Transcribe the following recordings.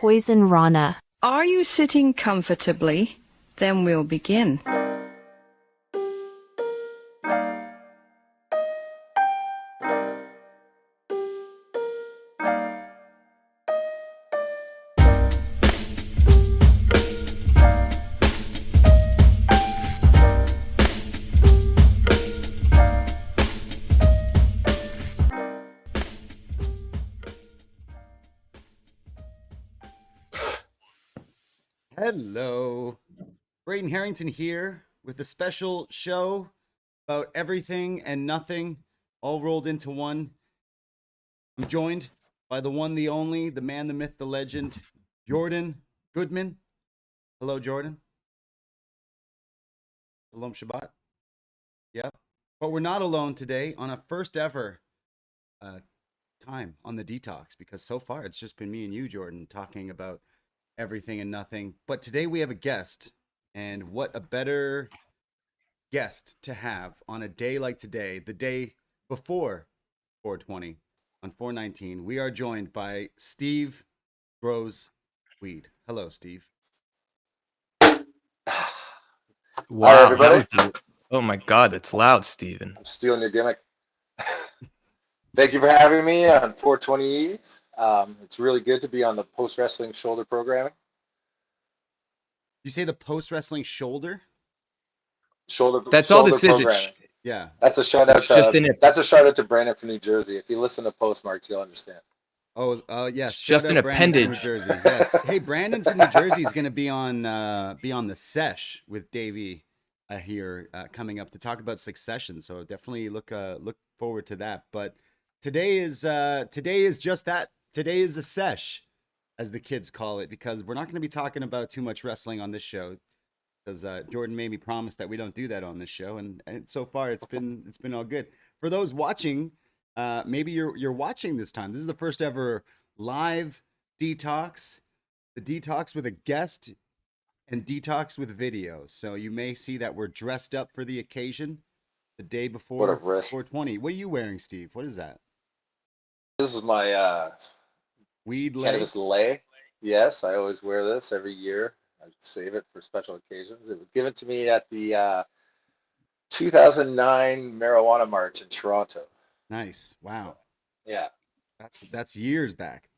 poison Rana. Are you sitting comfortably? Then we'll begin. Hello, Braden Herrington here with a special show about everything and nothing all rolled into one. I'm joined by the one, the only, the man, the myth, the legend, Jordan Goodman. Hello, Jordan. Shalom Shabbat. Yep. But we're not alone today on a first ever time on the Detox, because so far it's just been me and you, Jordan, talking about everything and nothing. But today we have a guest, and what a better guest to have on a day like today, the day before 420 on 419. We are joined by Steve Grows Weed. Hello, Steve. Wow, Hi, everybody. oh my God, that's loud, Steven. I'm stealing your gimmick. Thank you for having me on 420 Eve. It's really good to be on the post-wrestling shoulder programming. You say the post-wrestling shoulder? That's all this is. Programming. Yeah. That's a shout out It's just to that's a shout out to Brandon from New Jersey. If you listen to Postmarks, you'll understand. Oh, yes. It's just Shout an out Brandon appendage. from New Jersey. Yes. Hey, Brandon from New Jersey is going to be on the sesh with Davey here coming up to talk about Succession. So definitely look forward to that. But today is just that. Today is a sesh, as the kids call it, because we're not going to be talking about too much wrestling on this show. Because Jordan made me promise that we don't do that on this show, and so far it's been all good. For those watching, maybe you're watching this time. This is the first ever live detox, the detox with a guest, and detox with video. So you may see that we're dressed up for the occasion, the day before 420. What are you wearing, Steve? What is that? This is my Weed lay? cannabis lay. Yes, I always wear this every year. I save it for special occasions. It was given to me at the 2009 Marijuana March in Toronto. Nice. Wow. Yeah. That's years back.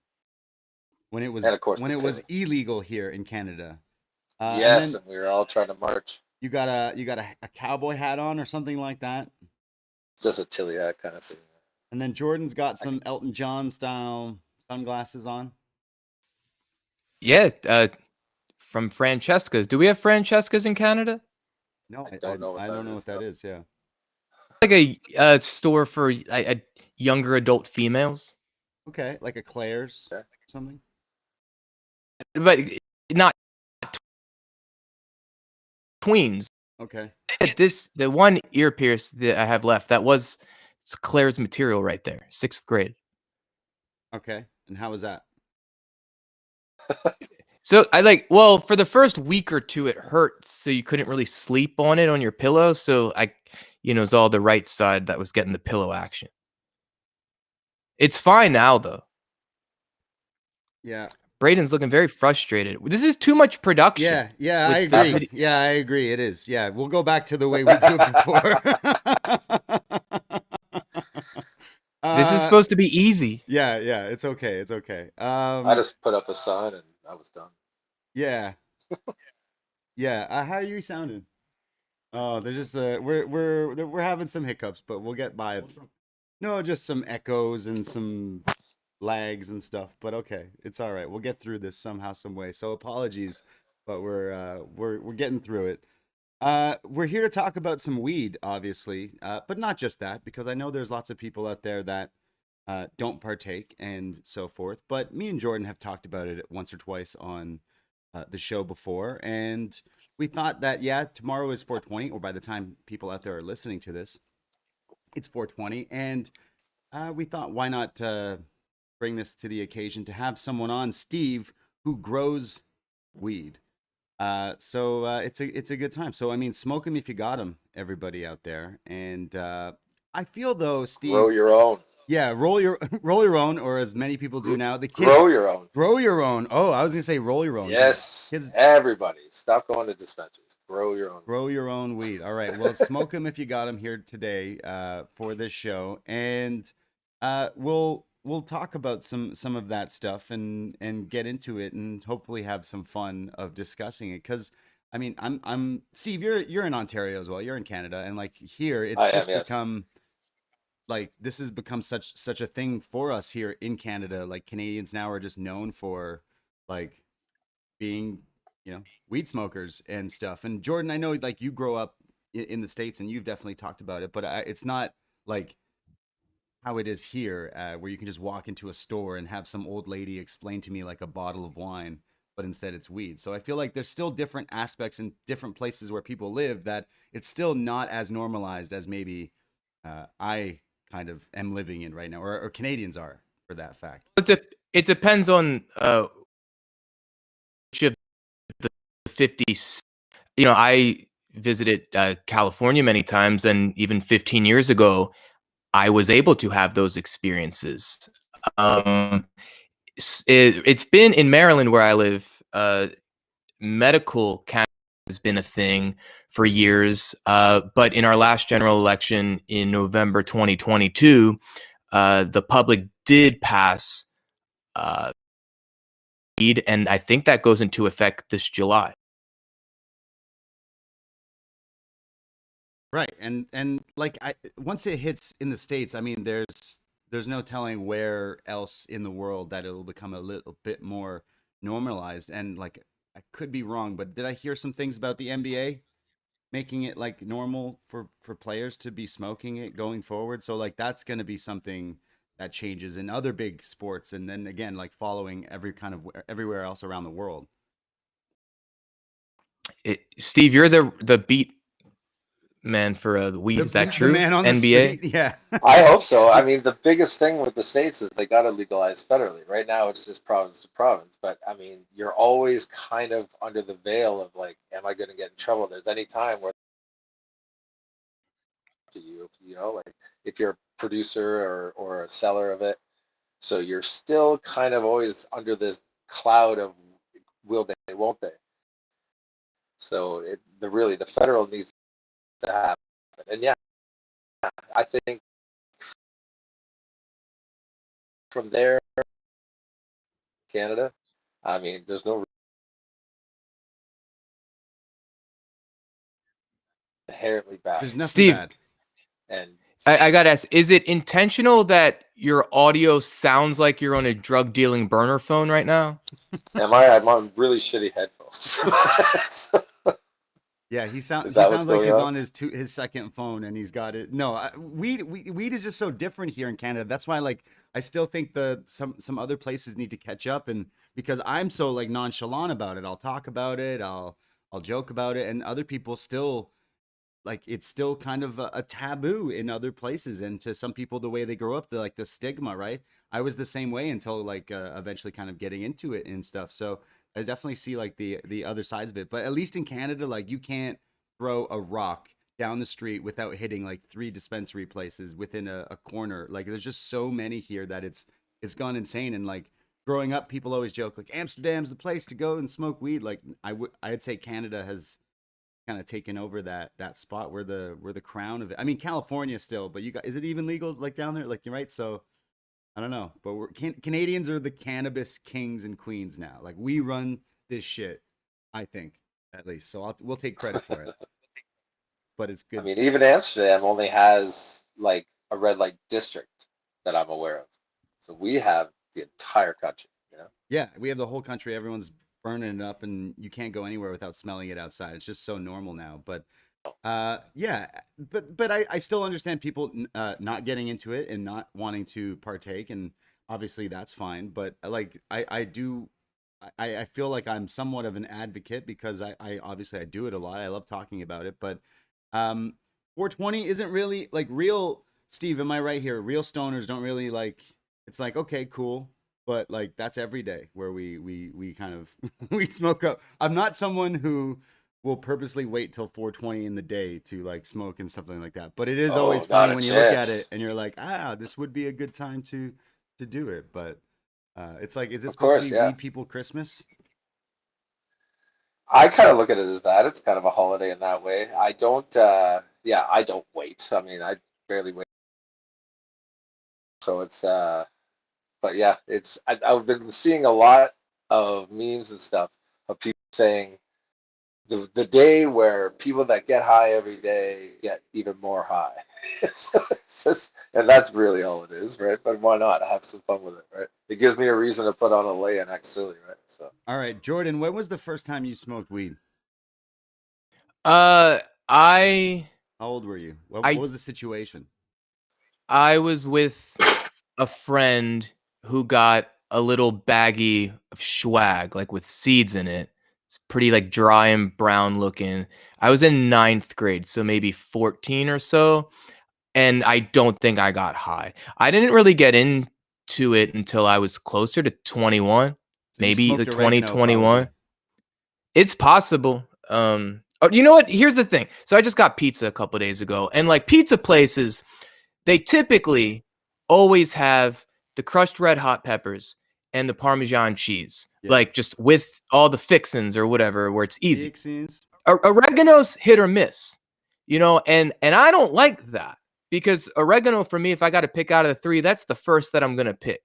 When it was And of course when it was illegal here in Canada. Yes, and we were all trying to march. You got a cowboy hat on or something like that? It's just a Tilly hat kind of thing. And then Jordan's got some Elton John style sunglasses on. Yeah, from Francesca's. Do we have Francesca's in Canada? No, I don't know what that is. Yeah, Like a store for younger adult females, okay, like a Claire's or something. but not tweens. Okay, The one ear pierce that I have left, it's Claire's material right there, 6th grade. okay. And how was that? So for the first week or two, it hurt, so you couldn't really sleep on it on your pillow. So it was all the right side that was getting the pillow action. It's fine now, though. Yeah. Braden's looking very frustrated. This is too much production. Yeah, I agree. Yeah, I agree. It is. Yeah, we'll go back to the way we do it before. This is supposed to be easy. Yeah, it's okay. It's okay. I just put up a sign and I was done. Yeah. Yeah. How are you sounding? Oh, they're just we're having some hiccups, but we'll get by. No, just some echoes and some lags and stuff. But okay, it's all right. We'll get through this somehow, some way. So apologies, but we're getting through it. We're here to talk about some weed, obviously, but not just that, because I know there's lots of people out there that don't partake and so forth. But me and Jordan have talked about it once or twice on the show before, and we thought that tomorrow is 420, or by the time people out there are listening to this, it's 420, and we thought, why not bring this to the occasion to have someone on, Steve, who grows weed. So it's a good time. So I mean, smoke 'em if you got 'em, everybody out there. And I feel though, Steve, Grow your own. Yeah, roll your roll your own, or as many people do now, the kid Grow your own. grow your own. Oh, I was gonna say roll your own. Yes, Kids everybody, stop going to dispensaries. Grow your own. grow your own weed. All right. Well, smoke them if you got them here today for this show, and we'll talk about some of that stuff and get into it, and hopefully have some fun of discussing it. Because I mean, I'm Steve. You're in Ontario as well. You're in Canada, and like here, it's I am, just yes. become like this has become such a thing for us here in Canada. Like Canadians now are just known for like being, weed smokers and stuff. And Jordan, I know like you grow up in the States and you've definitely talked about it, but it's not like how it is here, where you can just walk into a store and have some old lady explain to me like a bottle of wine, but instead it's weed. So I feel like there's still different aspects in different places where people live that it's still not as normalized as maybe I kind of am living in right now, or Canadians are for that fact. It depends on which of the 50s. I visited California many times, and even 15 years ago, I was able to have those experiences. It's been in Maryland where I live. Medical cannabis has been a thing for years, but in our last general election in November 2022, the public did pass weed, and I think that goes into effect this July. Right. And like once it hits in the States, I mean there's no telling where else in the world that it'll become a little bit more normalized. And like I could be wrong, but did I hear some things about the NBA making it like normal for players to be smoking it going forward? So like that's going to be something that changes in other big sports, and then again like following everywhere else around the world. Steve, you're the beat man for the weed. Is that The true? man on the NBA? street. Yeah. I hope so. I mean, the biggest thing with the states is they got to legalize federally. Right now, it's just province to province. But I mean, you're always kind of under the veil of like, am I going to get in trouble? There's any time where like if you're a producer or a seller of it, so you're still kind of always under this cloud of will they, won't they? So the federal needs to happen. And yeah, I think from there, Canada, I mean, there's no inherently bad. There's nothing Steve, bad. And I gotta ask, is it intentional that your audio sounds like you're on a drug dealing burner phone right now? I'm on really shitty headphones. Yeah, he Is sounds that what's like going he's on? on his second phone and he's got it. No, weed is just so different here in Canada. That's why like I still think some other places need to catch up, and because I'm so like nonchalant about it, I'll talk about it, I'll joke about it, and other people still like it's still kind of a taboo in other places, and to some people the way they grow up, the stigma, right? I was the same way until like eventually kind of getting into it and stuff. So I definitely see like the other sides of it, but at least in Canada, like you can't throw a rock down the street without hitting like 3 dispensary places within a corner. Like there's just so many here that it's gone insane. And like growing up, people always joke like Amsterdam's the place to go and smoke weed. Like I'd say Canada has kind of taken over that spot where the crown of it. I mean, California still, but you got, is it even legal like down there? Like you're right. So I don't know, but Canadians are the cannabis kings and queens now. Like we run this shit, I think, at least. So we'll take credit for it. But it's I good. mean, even Amsterdam only has like a red light district that I'm aware of. So we have the entire country, you know? Yeah, we have the whole country. Everyone's burning it up, and you can't go anywhere without smelling it outside. It's just so normal now. But yeah, but I still understand people not getting into it and not wanting to partake, and obviously that's fine. But like I do. I feel like I'm somewhat of an advocate because I obviously I do it a lot. I love talking about it, but 420 isn't really like real. Steve, am I right here? Real stoners don't really like. It's like okay, cool, but like that's every day where we kind of we smoke up. I'm not someone who will purposely wait till 4:20 in the day to like smoke and something like that. But it is Oh, always not funny a when you look at chance. it and you're like, this would be a good time to do it. But it's like, is it Of supposed to course, be yeah. Weed People Christmas? I kind of look at it as that. It's kind of a holiday in that way. I don't, yeah, I don't wait. I mean, I barely wait. So it's, but yeah, I've been seeing a lot of memes and stuff of people saying the day where people that get high every day get even more high. So it's just, and that's really all it is, right? But why not have some fun with it, right? It gives me a reason to put on a lay and act silly, right? So All right, Jordan, when was the first time you smoked weed? I How old were you? What I was the situation? I was with a friend who got a little baggie of swag, like with seeds in it. It's pretty like dry and brown looking. I was in ninth grade, so maybe 14 or so. And I don't think I got high. I didn't really get into it until I was closer to 21, So you maybe smoked like oregano 2021. probably. It's possible. Oh, you know what? Here's the thing. So I just got pizza a couple days ago, and like pizza places, they typically always have the crushed red hot peppers and the Parmesan cheese, Yeah. like just with all the fixins or whatever, where it's easy. Fixins. Oregano's hit or miss, and I don't like that because oregano for me, if I got to pick out of the three, that's the first that I'm gonna pick.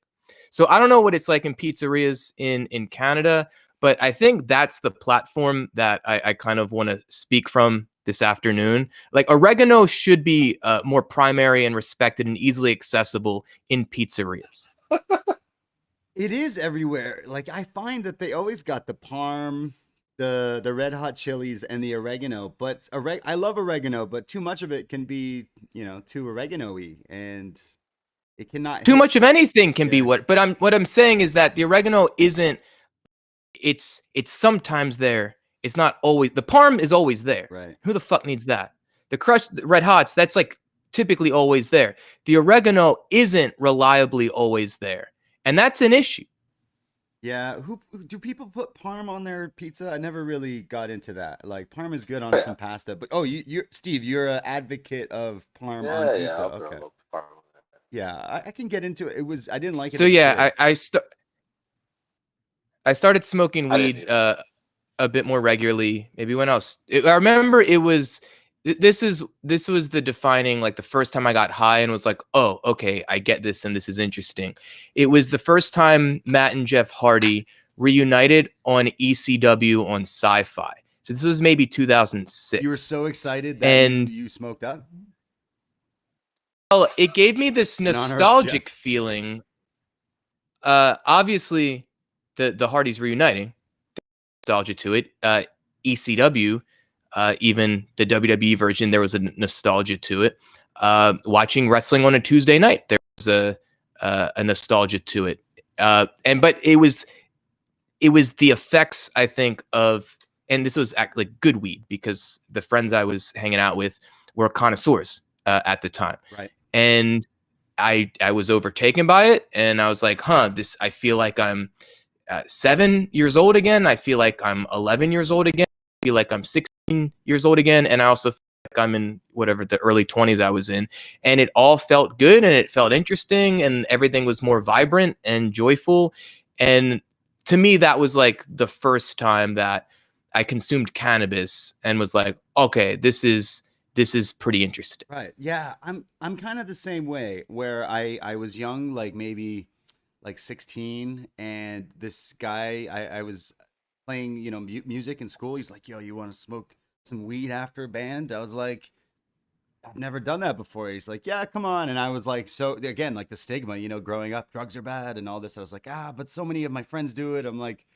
So I don't know what it's like in pizzerias in Canada, but I think that's the platform that I kind of want to speak from this afternoon. Like oregano should be more primary and respected and easily accessible in pizzerias. It is everywhere. Like I find that they always got the parm, the red hot chilies, and the oregano. But I love oregano, but too much of it can be, too oregano-y, and it cannot Too hit. much of anything can be Yeah, what I'm saying is that the oregano isn't it's sometimes there. It's not always the parm is always there. right. Who the fuck needs that? The crushed red hots, that's like typically always there. The oregano isn't reliably always there. And that's an issue. Yeah, who do people put parm on their pizza? I never really got into that. Like parm is good oh, on yeah, some pasta, but you're Steve, you're an advocate of parm on yeah, pizza. I'll throw a Okay. little parm on there. Yeah, I can get into it. I didn't like it So as a yeah, kid. I started smoking I didn't weed either. a bit more regularly. Maybe when I remember it was this was the defining like the first time I got high and was like, oh, okay, I get this and this is interesting. It was the first time Matt and Jeff Hardy reunited on ECW on Sci-Fi. So this was maybe You were 2006, so excited that and you smoked up well, it gave me this in honor of nostalgic Jeff. feeling. Obviously, the Hardys reuniting, nostalgia to it. ECW, even the WWE version, there was a nostalgia to it. Watching wrestling on a Tuesday night, there was a nostalgia to it. But it was the effects, I think, of, and this was like good weed because the friends I was hanging out with were connoisseurs at the time, Right. and I was overtaken by it, and I was like, this, I feel like I'm 7 years old again. I feel like I'm 11 years old again. I feel like I'm 16 years old again. And I also feel like I'm in whatever the early 20s I was in. And it all felt good and it felt interesting and everything was more vibrant and joyful. And to me, that was like the first time that I consumed cannabis and was like, okay, this is pretty interesting. Right. Yeah, I'm kind of the same way where I was young, like maybe like 16, and this guy I was playing, music in school. He's like, "Yo, you want to smoke some weed after band?" I was like, "I've never done that before." He's like, "Yeah, come on." And I was like, so again, like the stigma, growing up, drugs are bad and all this. I was like, but so many of my friends do it. I'm like,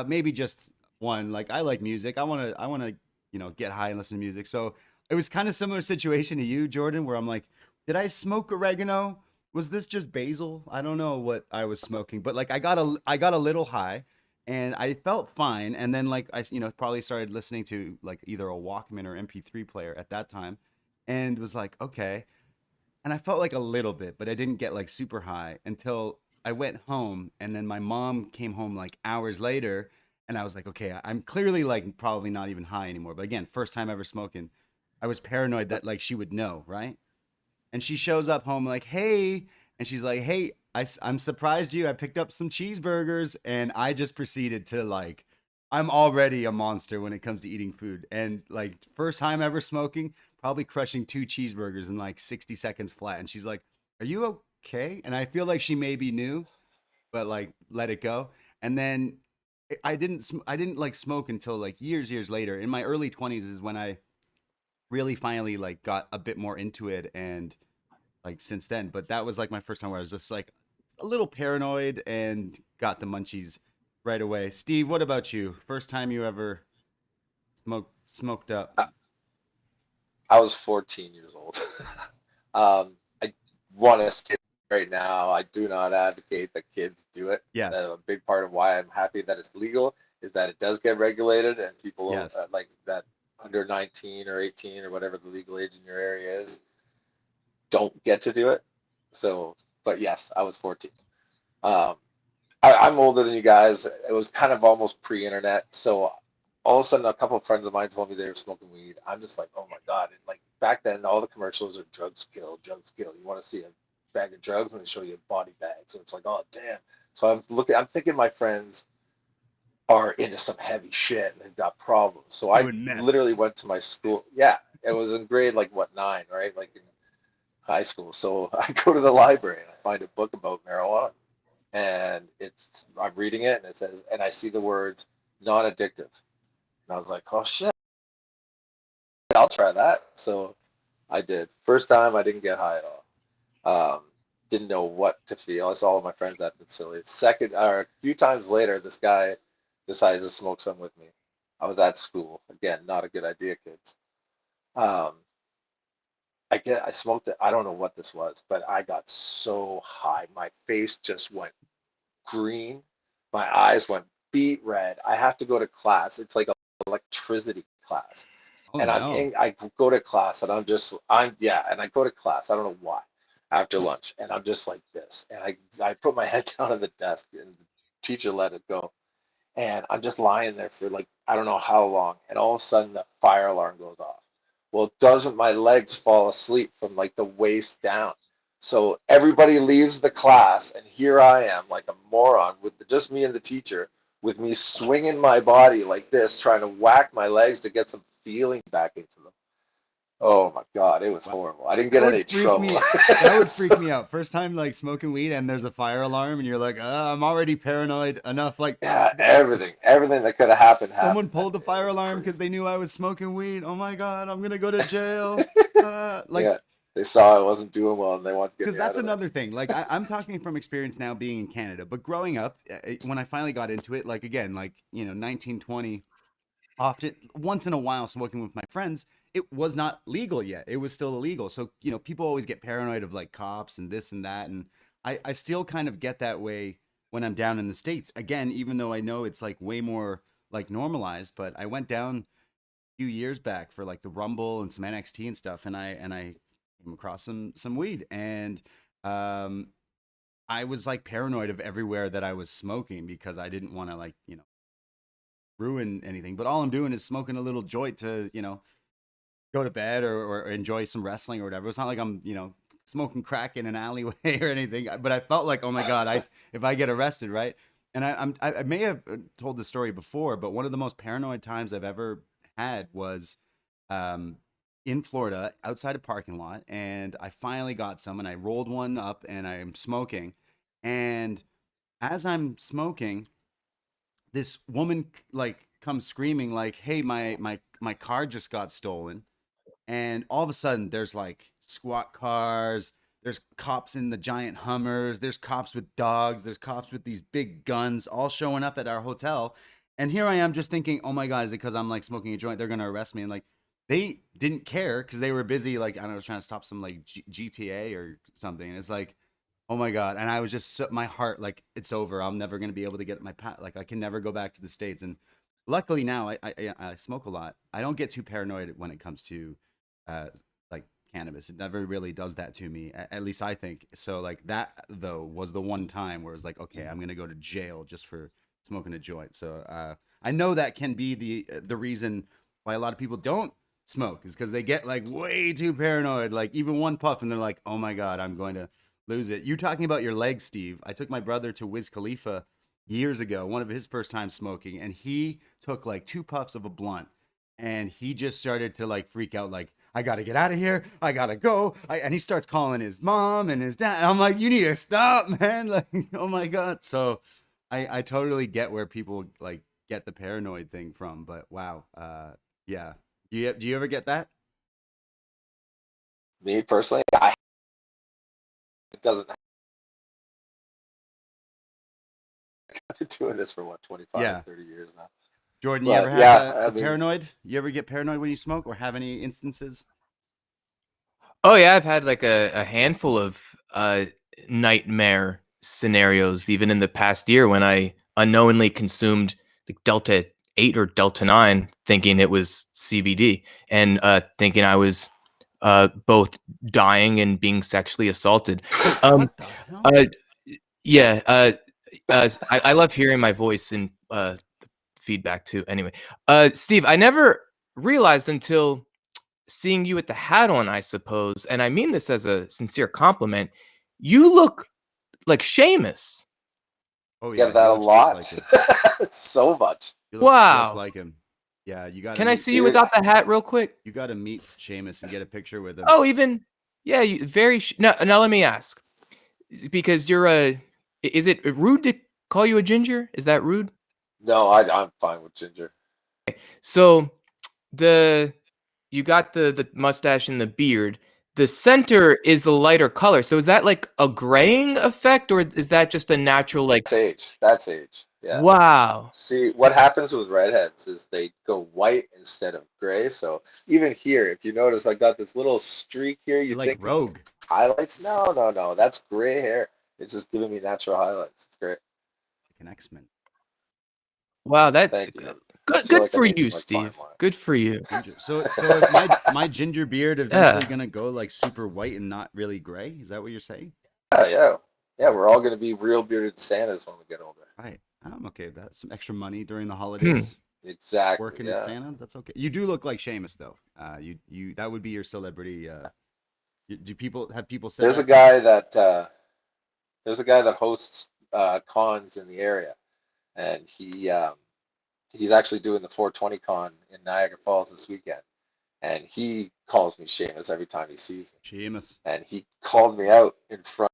maybe just one. Like I like music. I want to, get high and listen to music. So it was kind of similar situation to you, Jordan, where I'm like, did I smoke oregano? Was this just basil? I don't know what I was smoking, but like I got a little high and I felt fine. And then like I, probably started listening to like either a Walkman or MP3 player at that time and was like, okay. And I felt like a little bit, but I didn't get like super high until I went home. And then my mom came home like hours later And I was like, okay, I'm clearly like probably not even high anymore. But again, first time ever smoking. I was paranoid that like she would know, right? And she shows up home like, hey, and she's like, hey, I'm surprised you. I picked up some cheeseburgers, and I just proceeded to like, I'm already a monster when it comes to eating food. And like, first time ever smoking, probably crushing 2 cheeseburgers in like 60 seconds flat. And she's like, are you okay? And I feel like she maybe knew, but like let it go. And then I didn't like smoke until like years later. In my early 20s is when I really finally like got a bit more into it, and like since then. But that was like my first time where I was just like a little paranoid and got the munchies right away. Steve, what about you? First time you ever smoked up? I was 14 years old. I want to say right now, I do not advocate that kids do it. Yes. A big part of why I'm happy that it's legal is that it does get regulated, and people Yes. like that under 19 or 18 or whatever the legal age in your area is don't get to do it. So, but yes, I was 14. Um, I'm older than you guys. It was kind of almost pre-internet, so all of a sudden, a couple of friends of mine told me they were smoking weed. I'm just like, oh my god! And like back then, all the commercials are drugs kill, drugs kill. You want to see a bag of drugs, and they show you a body bag. So it's like, oh damn. So I'm thinking my friends are into some heavy shit and they've got problems. So I Doing meth. literally went to my school. Yeah, it was in grade like what 9, right? Like in high school. So I go to the library and I find a book about marijuana, and I'm reading it and it says, and I see the words non-addictive, and I was like, oh shit, I'll try that. So I did. First time I didn't get high at all. Didn't know what to feel. I saw all of my friends acting silly. Second, or a few times later, this guy decides to smoke some with me. I was at school. Again, not a good idea, kids. Um, I smoked it. I don't know what this was, but I got so high. My face just went green. My eyes went beet red. I have to go to class. It's like an electricity class. Oh And no. I go to class and and I go to class. I don't know why after lunch. And I'm just like this. And I put my head down on the desk and the teacher let it go. And I'm just lying there for like, I don't know how long. And all of a sudden the fire alarm goes off. Well, doesn't my legs fall asleep from like the waist down? So everybody leaves the class, and here I am, like a moron, with just me and the teacher, with me swinging my body like this, trying to whack my legs to get some feeling back into them. Oh my God, it was Wow. horrible. I didn't That get would any freak trouble. me. That would freak me out. First time like smoking weed and there's a fire alarm and you're like, I'm already paranoid enough. Like, Yeah, everything that could have happened someone happened that pulled the day. It fire was alarm because crazy. they knew I was smoking weed. Oh my god, I'm gonna go to jail. Like, Yeah, they saw I wasn't doing well and they wanted to get because me out that's of there. another thing. Like, I'm talking from experience now being in Canada, but growing up, when I finally got into it, like again, like 1920, often once in a while smoking with my friends, it was not legal yet. It was still illegal. So people always get paranoid of like cops and this and that, and I still kind of get that way when I'm down in the States. Again, even though I know it's like way more like normalized, but I went down a few years back for like the Rumble and some NXT and stuff, and I came across some weed, and um I was like paranoid of everywhere that I was smoking because I didn't want to like ruin anything. But all I'm doing is smoking a little joint to go to bed, or enjoy some wrestling or whatever. It's not like I'm smoking crack in an alleyway or anything. But I felt like, oh my god, I if I get arrested, right? And I may have told this story before, but one of the most paranoid times I've ever had was um, in Florida outside a parking lot, and I finally got some, and I rolled one up, and I'm smoking, and as I'm smoking, this woman like comes screaming like, "Hey, my car just got stolen." And all of a sudden there's like squat cars, there's cops in the giant Hummers, there's cops with dogs, there's cops with these big guns all showing up at our hotel. And here I am just thinking, oh my god, is it because I'm like smoking a joint they're gonna arrest me? And like they didn't care because they were busy, like I don't know, trying to stop some like GTA or something. And it's like, oh my god. And I was just my heart, like, it's over, I'm never gonna be able to get my like I can never go back to the States. And luckily now I smoke a lot. I don't get too paranoid when it comes to uh like cannabis. It never really does that to me, at least I think. So like that though was the one time where it was like, okay, I'm gonna go to jail just for smoking a joint. So I know that can be the reason why a lot of people don't smoke, is because they get like way too paranoid. Like even one puff and they're like, oh my God, I'm going to lose it. You talking about your legs, Steve. I took my brother to Wiz Khalifa years ago, one of his first times smoking, and he took like 2 puffs of a blunt and he just started to like freak out, like, I gotta get out of here, I gotta go. And he starts calling his mom and his dad. I'm like, you need to stop, man. Like, oh my God. So I totally get where people like get the paranoid thing from, but wow. Yeah. Do you ever get that? Me personally, it doesn't. I've been doing this for what, 25, Yeah. 30 years now. Jordan, you But ever have yeah, a paranoid? You ever get paranoid when you smoke, or have any instances? Oh yeah, I've had like a handful of nightmare scenarios even in the past year when I unknowingly consumed like Delta 8 or Delta 9 thinking it was CBD and thinking I was both dying and being sexually assaulted. What the hell? Yeah, I love hearing my voice in feedback too. Anyway, Steve, I never realized until seeing you with the hat on, I suppose, and I mean this as a sincere compliment, you look like Seamus. Oh get yeah, that he a looks lot. just like him. So much. He looks just Wow. like him. Yeah, you got to Can I meet. see you without the hat real quick? You got to meet Seamus and get a picture with him. Oh, even yeah, you very now let me ask. Because you're is it rude to call you a ginger? Is that rude? No, I'm fine with ginger. So you got the mustache and the beard. The center is a lighter color. So is that like a graying effect, or is that just a natural like? That's age. That's age. Yeah. Wow. See, what happens with redheads is they go white instead of gray. So even here, if you notice, I got this little streak here. You You're like think it's Rogue, highlights? No, no, no. That's gray hair. It's just giving me natural highlights. It's great. like an X-Men. Wow, that Thank you. I good feel good like I'm for aging you, like fine Steve. wine. Good for you. Ginger. So my ginger beard eventually Yeah. gonna go like super white and not really gray? Is that what you're saying? Yeah, yeah. Yeah, we're all gonna be real bearded Santas when we get older. Right. I'm okay with that. Some extra money during the Hmm. holidays. Exactly. Working as Yeah. Santa. That's okay. You do look like Seamus though. You that would be your celebrity. Do people said There's a that to you? guy that hosts cons in the area, and he's actually doing the 420 con in Niagara Falls this weekend, and he calls me Seamus every time he sees me, Seamus. and he called me out in front.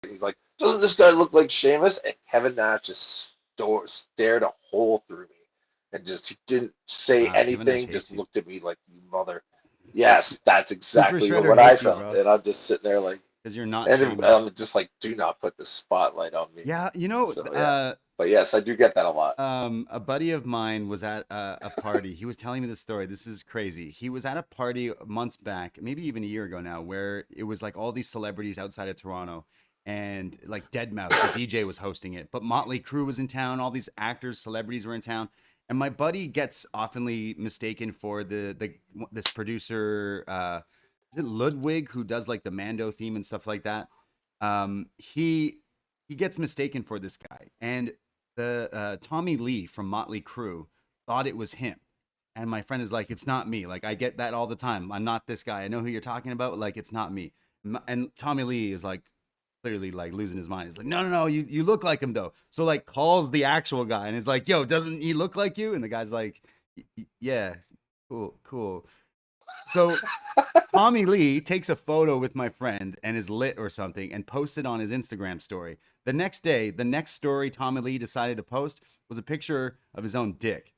He's like, "Doesn't this guy look like Seamus?" And Kevin Nash just stared a hole through me, and just he didn't say Wow, Kevin Nash anything. hates Just you. looked at me like, "You mother." Yes, that's Super exactly Shredder what I hates you, felt, bro, and I'm just sitting there like, because you're not and Seamus. I'm just like, "Do not put the spotlight on me." Yeah, you know, So yeah, but yes, I do get that a lot. a buddy of mine was at a party. He was telling me this story. This is crazy. He was at a party months back, maybe even a year ago now, where it was like all these celebrities outside of Toronto, and like deadmau5, the DJ was hosting it. But Motley Crue was in town. All these actors, celebrities were in town. And my buddy gets oftenly mistaken for this producer. Is it Ludwig, who does like the Mando theme and stuff like that? He gets mistaken for this guy, and the Tommy Lee from Motley Crue thought it was him. And my friend is like, it's not me. Like, I get that all the time. I'm not this guy. I know who you're talking about. But, like, it's not me. And Tommy Lee is like clearly like losing his mind. He's like, no, you look like him though. So like calls the actual guy and is like, yo, doesn't he look like you? And the guy's like, yeah, cool. So Tommy Lee takes a photo with my friend and is lit or something and posts it on his Instagram story. The next day, the next story Tommy Lee decided to post was a picture of his own dick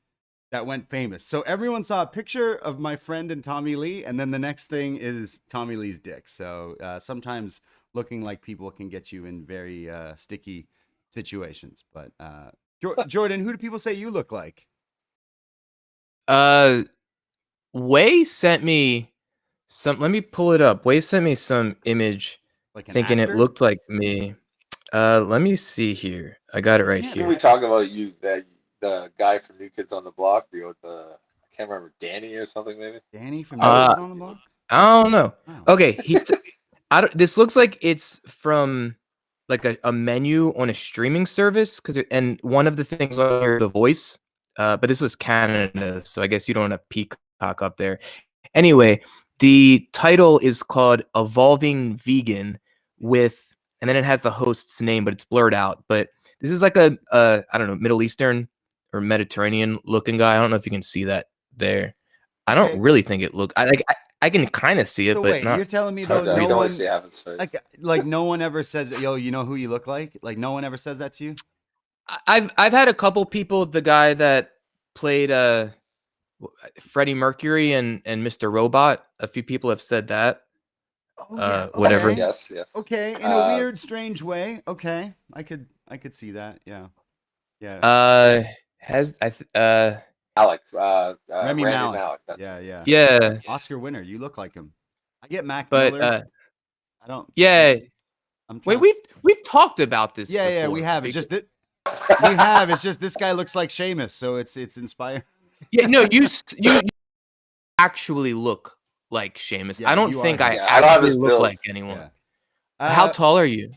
that went famous. So everyone saw a picture of my friend and Tommy Lee, and then the next thing is Tommy Lee's dick. So sometimes looking like people can get you in very sticky situations. But Jordan, who do people say you look like? Way sent me some. Let me pull it up. Way sent me some image, Like an thinking it actor? looked like me. Let me see here. I got it right Yeah, Can here. we talk about you that the guy from New Kids on the Block, I can't remember, Danny or something maybe. Danny from I New was- Kids on the Block? I don't know. Wow. Okay, this looks like it's from like a menu on a streaming service and one of the things on here, The Voice, but this was Canada, so I guess you don't have Peacock up there. Anyway, the title is called Evolving Vegan and then it has the host's name, but it's blurred out. But this is like a I don't know, Middle Eastern or Mediterranean looking guy. I don't know if you can see that there. I don't Okay. really think it look. I can kind of see it, So but wait, not. you're telling me It's though hard to- no you can only one see half his face. like no one ever says, yo, you know who you look like? Like no one ever says that to you? I've had a couple people. The guy that played Freddie Mercury and Mr. Robot. A few people have said that. Oh Whatever. Okay. Yes. Okay, in a weird, strange way. Okay, I could see that. Yeah, yeah. Alec, Remy Randy Malik. Malik. That's Yeah, his name. yeah. Yeah, Oscar winner. You look like him. I get Mac but Miller. I don't. yeah. I'm Wait, trying. we've talked about this. Yeah, before, we have. It's because- just that we have. It's just this guy looks like Seamus, so it's inspired. Yeah, no, you actually look like Seamus. Yeah, I don't you think are I him. Yeah, I don't have actually his look build. like anyone. Yeah. How tall are you?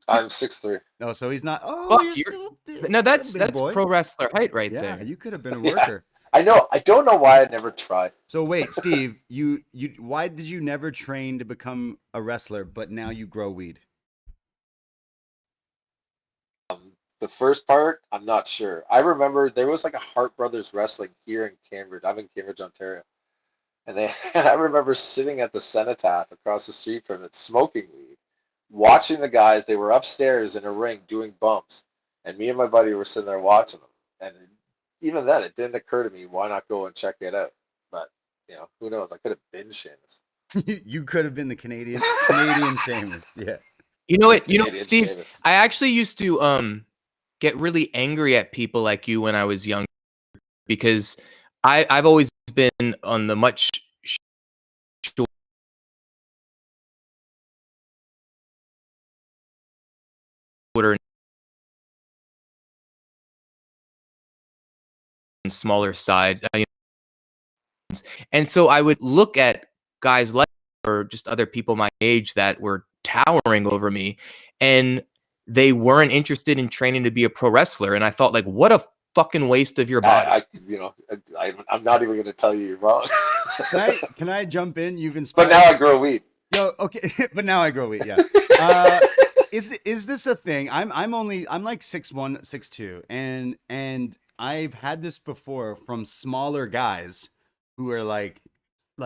I'm 6'3". No, so he's not. Oh, Fuck, you're you're- still up there. No, that's Big boy. pro wrestler height right Yeah, there. you could have been a Yeah. worker. I know. I don't know why I never tried. So wait, Steve, you why did you never train to become a wrestler, but now you grow weed? The first part, I'm not sure. I remember there was like a Hart Brothers Wrestling here in Cambridge. I'm in Cambridge, Ontario. And I remember sitting at the Cenotaph across the street from it, smoking weed, watching the guys. They were upstairs in a ring doing bumps. And me and my buddy were sitting there watching them. And even then, it didn't occur to me, why not go and check it out? But, who knows? I could have been Seamus. You could have been the Canadian Seamus. Yeah. You know what? Canadian Steve, Seamus. I actually used to get really angry at people like you when I was young because I've always been on the much shorter and smaller side. And so I would look at guys like or just other people my age that were towering over me and they weren't interested in training to be a pro wrestler. And I thought, like, what a fucking waste of your body. I'm not even going to tell you you're wrong. Can I jump in? You've But inspired. now I grow weed. Yo, okay, but now I grow weed. Yeah. Is this a thing? I'm like 6'1", 6'2", and I've had this before from smaller guys who are like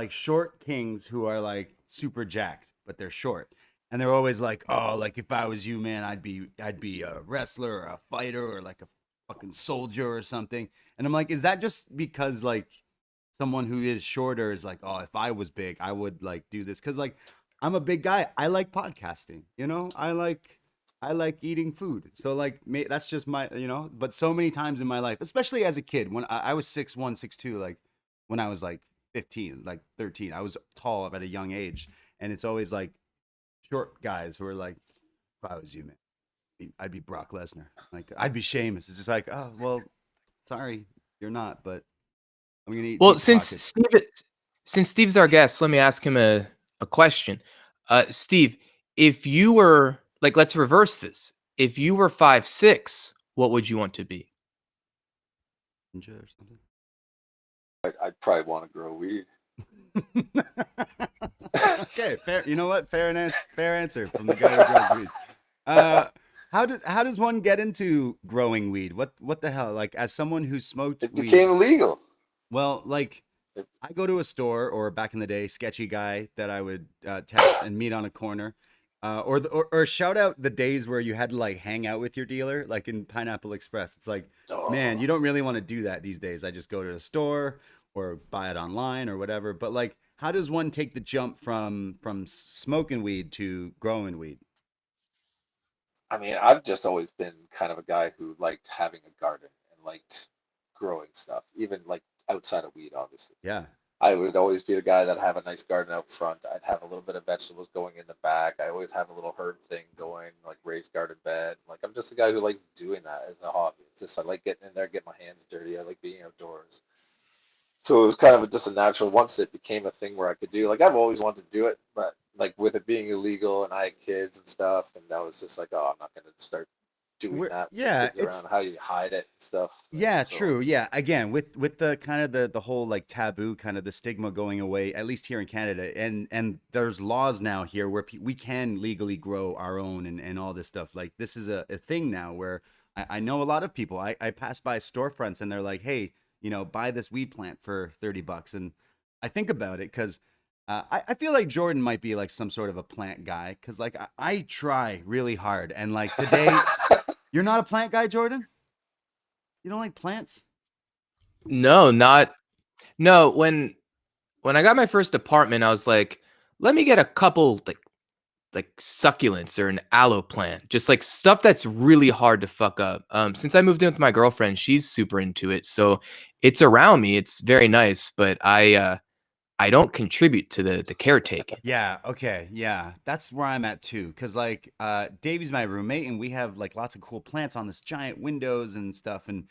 short kings who are like super jacked, but they're short. And they're always like, oh, like if I was you, man, I'd be a wrestler or a fighter or like a fucking soldier or something. And I'm like, is that just because like someone who is shorter is like, oh, if I was big, I would like do this? Because like I'm a big guy. I like podcasting. I like eating food. So like that's just my But so many times in my life, especially as a kid, when I was 6'1", 6'2", like when I was like 15, like 13, I was tall at a young age, and it's always like short guys who are like, if I was you, man, I'd be Brock Lesnar. Like, I'd be Sheamus. It's just like, oh, well, sorry, you're not, but I'm going to eat. Well, since Steve's our guest, let me ask him a question. Steve, if you were, like, let's reverse this. If you were 5'6", what would you want to be? Ninja or something. I'd probably want to grow weed. Okay, fair. You know what? Fair answer from the guy who grows weed. How does one get into growing weed? What the hell? Like, as someone who smoked It weed, became illegal. well, like I go to a store, or back in the day, sketchy guy that I would text and meet on a corner, or shout out the days where you had to like hang out with your dealer, like in Pineapple Express. It's like, man, you don't really want to do that these days. I just go to a store or buy it online or whatever. But like, how does one take the jump from smoking weed to growing weed? I mean, I've just always been kind of a guy who liked having a garden and liked growing stuff, even like outside of weed, obviously. Yeah. I would always be the guy that have a nice garden out front. I'd have a little bit of vegetables going in the back. I always have a little herb thing going, like raised garden bed. Like I'm just a guy who likes doing that as a hobby. It's just I like getting in there, get my hands dirty. I like being outdoors. So it was kind of just a natural. Once it became a thing where I could do, like I've always wanted to do it, but like with it being illegal and I had kids and stuff, and that was just like, oh, I'm not going to start doing that with Yeah, kids around. How you hide it and stuff. yeah, So, true. Yeah, again, with the kind of the whole like taboo, kind of the stigma going away, at least here in Canada, and there's laws now here where we can legally grow our own and all this stuff. Like this is a thing now where I know a lot of people. I pass by storefronts and they're like, hey, buy this weed plant for $30, and I think about it because. I feel like Jordan might be like some sort of a plant guy because like I try really hard and like today you're not a plant guy, Jordan? You don't like plants? No, when I got my first apartment, I was like, let me get a couple like succulents or an aloe plant, just like stuff that's really hard to fuck up. Since I moved in with my girlfriend, she's super into it, so it's around me. It's very nice, but I don't contribute to the caretaking. Yeah, okay, yeah. That's where I'm at too. Cause like Davey's my roommate and we have like lots of cool plants on this giant windows and stuff. And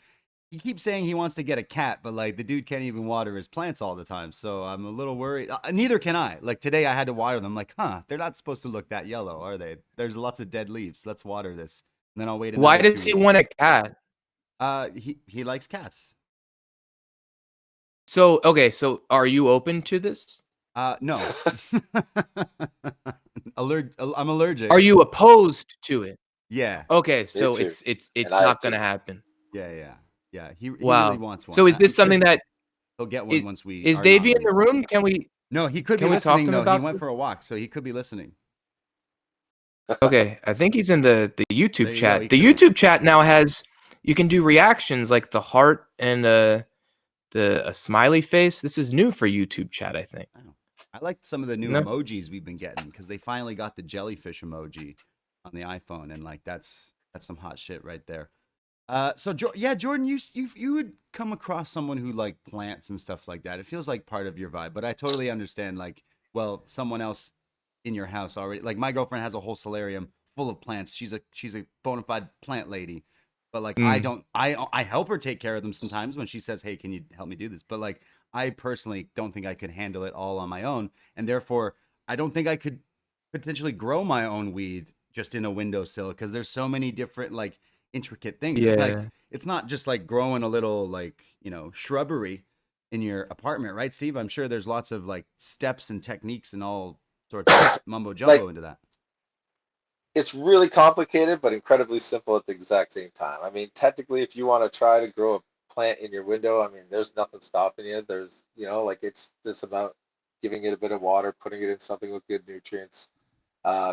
he keeps saying he wants to get a cat, but like the dude can't even water his plants all the time. So I'm a little worried. Neither can I. Like today I had to water them. Like, they're not supposed to look that yellow, are they? There's lots of dead leaves. Let's water this. And then I'll wait Why another does 2 he weeks. want a cat? He likes cats. So, okay, so are you open to this? No. I'm allergic. Are you opposed to it? Yeah. Okay, so too. it's And I not too. gonna happen. Yeah. He really Wow. wants one. So is this something that he'll get one once we is are Davey in not the room? Can we No, he could be can we talk listening to him though. He about went this? for a walk, so he could be listening. Okay, I think he's in the There YouTube you go, chat. he The could be. YouTube chat now has you can do reactions like the heart and a smiley face. This is new for YouTube chat, I think. Oh. I like some of the new No. emojis we've been getting because they finally got the jellyfish emoji on the iPhone, and like that's some hot shit right there. So yeah, Jordan, you would come across someone who like plants and stuff like that. It feels like part of your vibe, but I totally understand. Like, well, someone else in your house already. Like my girlfriend has a whole solarium full of plants. She's a bona fide plant lady, but like I don't. I help her take care of them sometimes when she says, "Hey, can you help me do this?" But like I personally don't think I could handle it all on my own, and therefore I don't think I could potentially grow my own weed just in a windowsill because there's so many different like intricate things. It's like Yeah. it's not just like growing a little like shrubbery in your apartment, right, Steve? I'm sure there's lots of like steps and techniques and all sorts of mumbo jumbo Like, into that. it's really complicated, but incredibly simple at the exact same time. I mean, technically, if you want to try to grow a plant in your window, I mean, there's nothing stopping you. There's, like it's just about giving it a bit of water, putting it in something with good nutrients,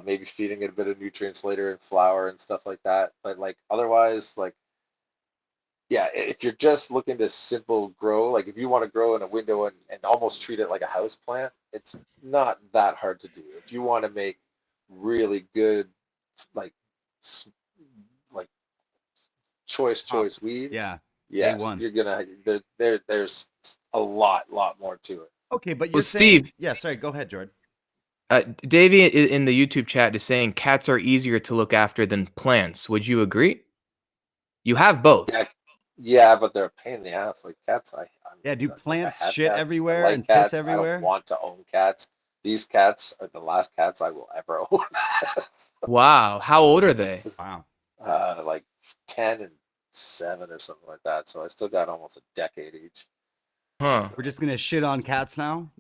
maybe feeding it a bit of nutrients later in flour and stuff like that. But like otherwise, like, yeah, if you're just looking to simple grow, like if you want to grow in a window and almost treat it like a house plant, it's not that hard to do. If you want to make really good, like like choice weed, Yeah. yes, A1. you're gonna there's a lot more to it. Okay, but you're Well, saying, Steve, yeah, sorry, go ahead, Jordan. Davey in the YouTube chat is saying cats are easier to look after than plants. Would you agree? You have both. Yeah, but they're a pain in the ass. Like cats, Yeah, do like, plants I have shit cats. everywhere I like and piss cats. I everywhere? don't want to own cats. These cats are the last cats I will ever own. Wow. How old are they? Wow. Like 10 and 7 or something like that. So I still got almost a decade each. Huh. We're just gonna shit on cats now.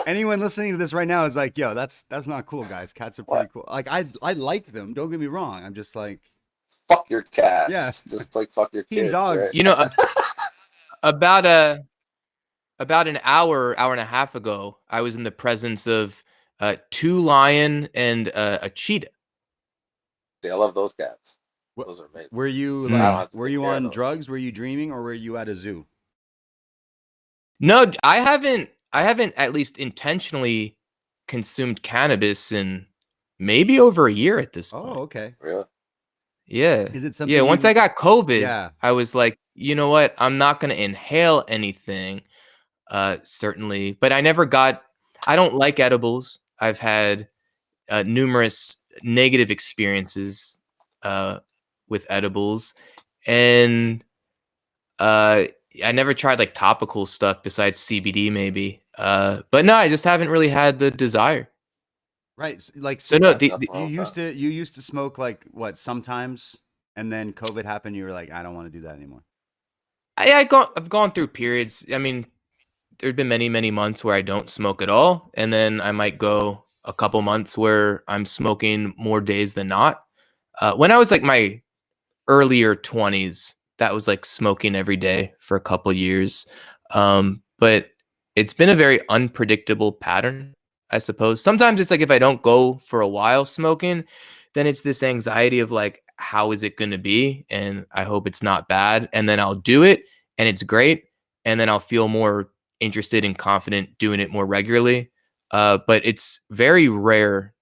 Anyone listening to this right now is like, yo, that's not cool, guys. Cats are pretty What? cool. Like I like them. Don't get me wrong. I'm just like, Fuck your cats. Yeah. Just like fuck your Team kids, dogs. right? You know, about an hour and a half ago, I was in the presence of 2 lion and a cheetah. I love those cats. What- Those are amazing. were you I don't like, have to were take you care of on those. drugs? Were you dreaming, or were you at a zoo? No, I haven't at least intentionally consumed cannabis in maybe over a year at this point. Oh, okay. Really? Yeah. Is it something Yeah. Once I got COVID, Yeah. I was like, you know what? I'm not going to inhale anything. Certainly. But I don't like edibles. I've had numerous negative experiences with edibles. And I never tried like topical stuff besides CBD maybe. But no, I just haven't really had the desire. Right. Like So no, Nothing wrong with that. you used to smoke like what sometimes, and then COVID happened. You were like, I don't want to do that anymore. I've gone through periods. I mean, there've been many months where I don't smoke at all, and then I might go a couple months where I'm smoking more days than not. When I was like my earlier 20s, that was like smoking every day for a couple years. But it's been a very unpredictable pattern, I suppose. Sometimes it's like if I don't go for a while smoking, then it's this anxiety of like, how is it going to be? And I hope it's not bad. And then I'll do it and it's great. And then I'll feel more interested and confident doing it more regularly. But it's very rare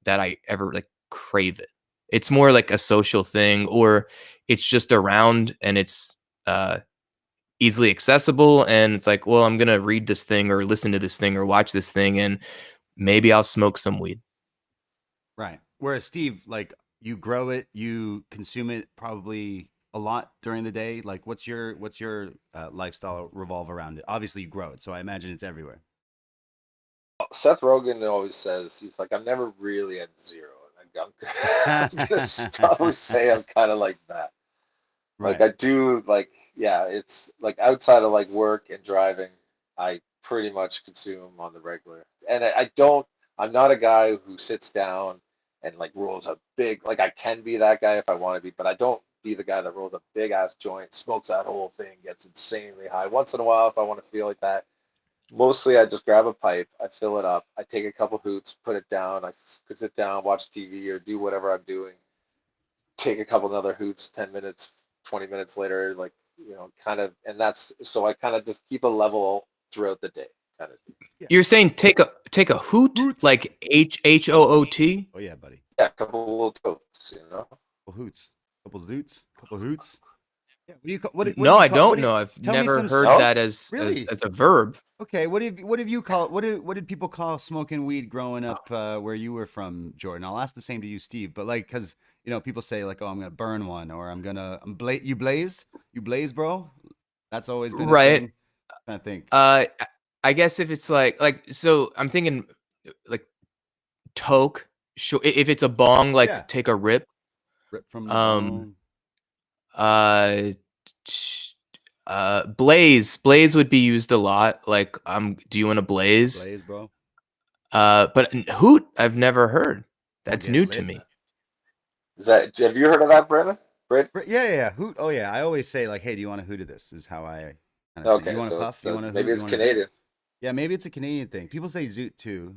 that I ever like crave it. It's more like a social thing, or it's just around and it's easily accessible. And it's like, well, I'm going to read this thing or listen to this thing or watch this thing, and maybe I'll smoke some weed. Right. Whereas Steve, like you grow it, you consume it probably a lot during the day. Like what's your lifestyle revolve around it? Obviously you grow it, so I imagine it's everywhere. Seth Rogen always says, he's like, I'm never really at zero. And I'm gonna probably say I'm kind of like that. Like Right. I do like, yeah, it's like outside of like work and driving, I pretty much consume on the regular. And I'm not a guy who sits down and like rolls a big, like I can be that guy if I want to be, but I don't be the guy that rolls a big ass joint, smokes that whole thing, gets insanely high. Once in a while, if I want to feel like that, mostly I just grab a pipe, I fill it up, I take a couple hoots, put it down, I sit down, watch TV or do whatever I'm doing, take a couple other hoots, 10 minutes, 20 minutes later, like, kind of, and that's, so I kind of just keep a level throughout the day, kind of. You're saying take a hoot, Hoots. like HOOT? Oh yeah, buddy. Yeah, a couple little totes, Couple hoots. Couple hoots. Couple hoots. Yeah. What do you call what do No, you I call, don't know. I've tell me never some heard No? that as Really? as a verb. Okay, what have you call what did people call smoking weed growing up where you were from, Jordan? I'll ask the same to you, Steve. But like, cause people say like, oh, I'm gonna burn one, or you blaze, bro. That's always been a Right. thing. I think. I guess if it's like so, I'm thinking like toke. Sure, if it's a bong, like Yeah. take a rip. Rip from the Um, bone. uh, blaze would be used a lot. Like, do you want to blaze? Blaze, bro. But hoot, I've never heard. I'll That's get new to lit. me. Have you heard of that, Brandon? Yeah. Hoot. Oh yeah. I always say like, hey, do you want a hoot of this? Is how I kind of Okay, you want a so puff? You want a hoot? maybe You it's want a zoot? Canadian. Yeah, maybe it's a Canadian thing. People say zoot too.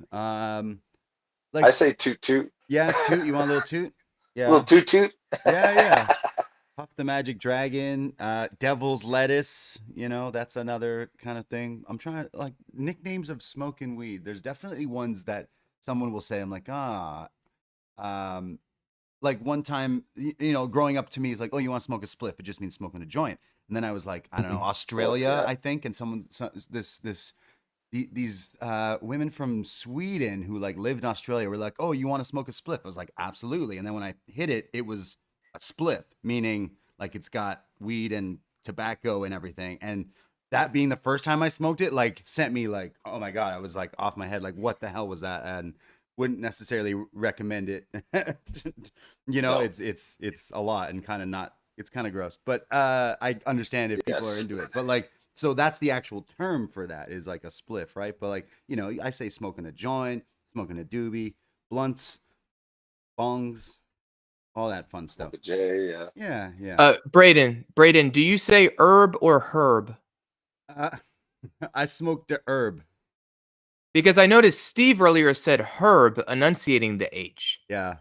Like I say toot toot. yeah, toot. You want a little toot? Yeah. Little toot toot. Yeah. Puff the Magic Dragon, Devil's Lettuce, that's another kind of thing. I'm trying like nicknames of smoking weed. There's definitely ones that someone will say, I'm like, like one time, growing up to me is like, oh, you want to smoke a spliff? It just means smoking a joint. And then I was like, I don't know, Australia, Yeah. I think, and these women from Sweden who like lived in Australia were like, oh, you want to smoke a spliff? I was like, absolutely. And then when I hit it, it was a spliff, meaning like it's got weed and tobacco and everything. And that being the first time I smoked it, like sent me like, oh my God, I was like off my head. Like, what the hell was that? And wouldn't necessarily recommend it. No. It's a lot and kind of not, it's kind of gross, but I understand if people are into it, but like, so that's the actual term for that is like a spliff, right? But like, I say smoking a joint, smoking a doobie, blunts, bongs, all that fun stuff. The J, yeah. Yeah. Braden, do you say herb or herb? I smoked a herb. Because I noticed Steve earlier said herb, enunciating the H. Yeah.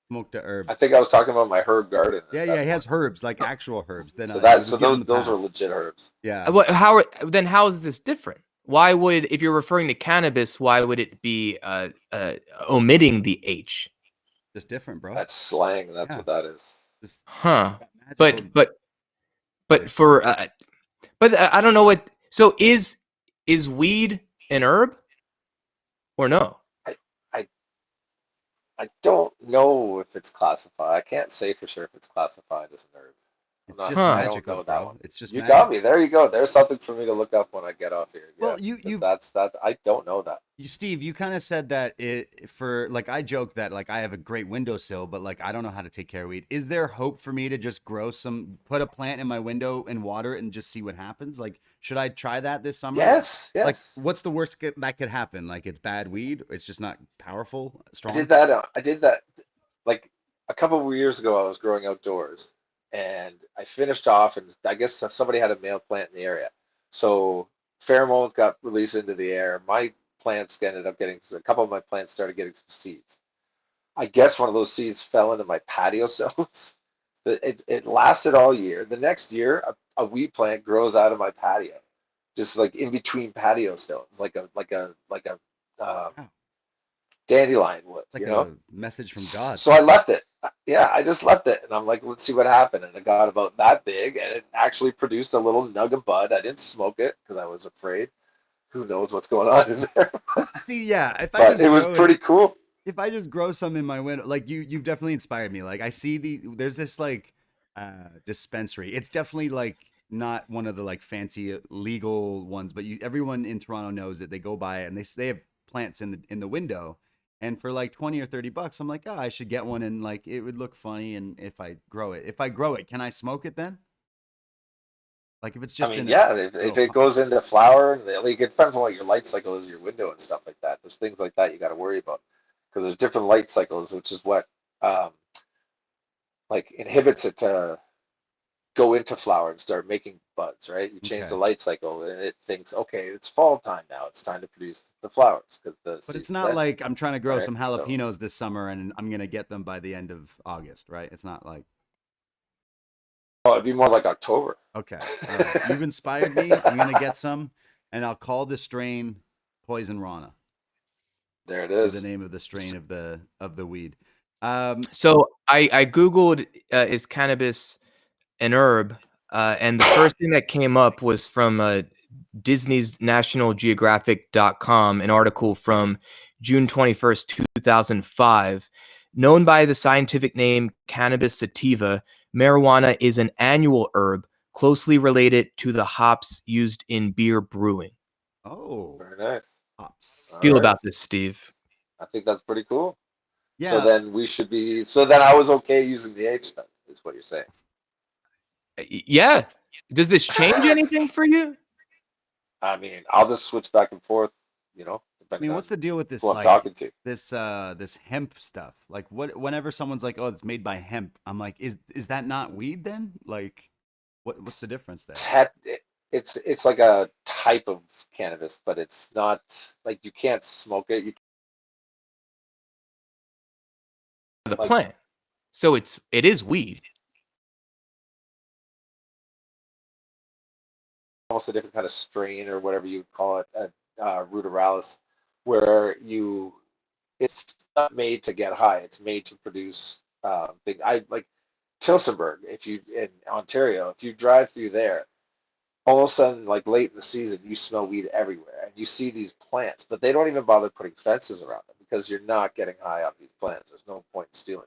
Smoked a herb. I think I was talking about my herb garden. Yeah, he has herbs, like actual herbs. Then So those are legit herbs. Yeah. How is this different? Why would, if you're referring to cannabis, why would it be omitting the H? Just different, bro. That's slang. That's what that is. Just Huh. that magical- But for I don't know what. So is weed an herb or no? I, I I don't know if it's classified. I can't say for sure if it's classified as an herb. it's just I don't magical, know that bro. one. It's just You got magic. me. There you go. There's something for me to look up when I get off here. Well, Yes, 'cause you that's I don't know that. Steve, you kind of said that it for like I joke that like I have a great windowsill, but like I don't know how to take care of weed. Is there hope for me to just put a plant in my window and water it and just see what happens? Like, should I try that this summer? Yes, Like, yes. what's the worst that could happen? Like, it's bad weed. It's just not powerful, I strong. did that. I did that like a couple of years ago. I was growing outdoors, and I finished off, and I guess somebody had a male plant in the area, so pheromones got released into the air. My plants ended up getting a couple of my plants started getting some seeds. I guess one of those seeds fell into my patio stones. It lasted all year. The next year, a weed plant grows out of my patio, just like in between patio stones, like a Wow. dandelion would, Like you know. a message from God. So I left it. Yeah, I just left it, and I'm like, let's see what happened. And it got about that big, and it actually produced a little nug of bud. I didn't smoke it because I was afraid. Who knows what's going on in there? See, yeah, if I But just it was grow pretty cool. if I just grow some in my window, like you've definitely inspired me. Like I see there's this like dispensary. It's definitely like not one of the like fancy legal ones, but everyone in Toronto knows that they go by it and they have plants in the window. And for like 20 or 30 bucks, I'm like, oh, I should get one and like it would look funny and if I grow it, can I smoke it then? Like if it's I just mean, in a yeah, if little it goes into flower, like it depends on what your light cycle is, your window and stuff like that. There's things like that you got to worry about because there's different light cycles, which is what um, like inhibits it to go into flower and start making buds, right? You change the okay. light cycle and it thinks, okay, it's fall time now. It's time to produce the flowers because the But it's season's not ending, like I'm trying to grow right? some So, jalapenos this summer and I'm gonna get them by the end of August, right? It's not like oh, it'd be more like October. okay, all right. You've inspired me. I'm gonna get some, and I'll call the strain Poison Rana. There it Be the is. name of the strain of the weed. So I googled is cannabis an herb, and the first thing that came up was from Disney's NationalGeographic.com, an article from June 21st, 2005. Known by the scientific name cannabis sativa, marijuana is an annual herb closely related to the hops used in beer brewing. Oh, Very nice. hops. All Feel right. about this, Steve? I think that's pretty cool. So Yeah, then we should be, so then I was okay using the H then, is what you're saying. Yeah. Does this change anything for you? I mean, I'll just switch back and forth, I depending mean, on what's the deal with this who I'm like talking to. this hemp stuff? Like whenever someone's like, "Oh, it's made by hemp." I'm like, "Is that not weed then?" Like what's the difference there? Tet- it's like a type of cannabis, but it's not like you can't smoke it. You The like plant. So it is weed. almost a different kind of strain or whatever you call it, ruderalis, where it's not made to get high. It's made to produce thing. I like Tilsonburg. If you in Ontario, if you drive through there, all of a sudden, like late in the season, you smell weed everywhere, and you see these plants, but they don't even bother putting fences around them because you're not getting high off these plants. There's no point in stealing.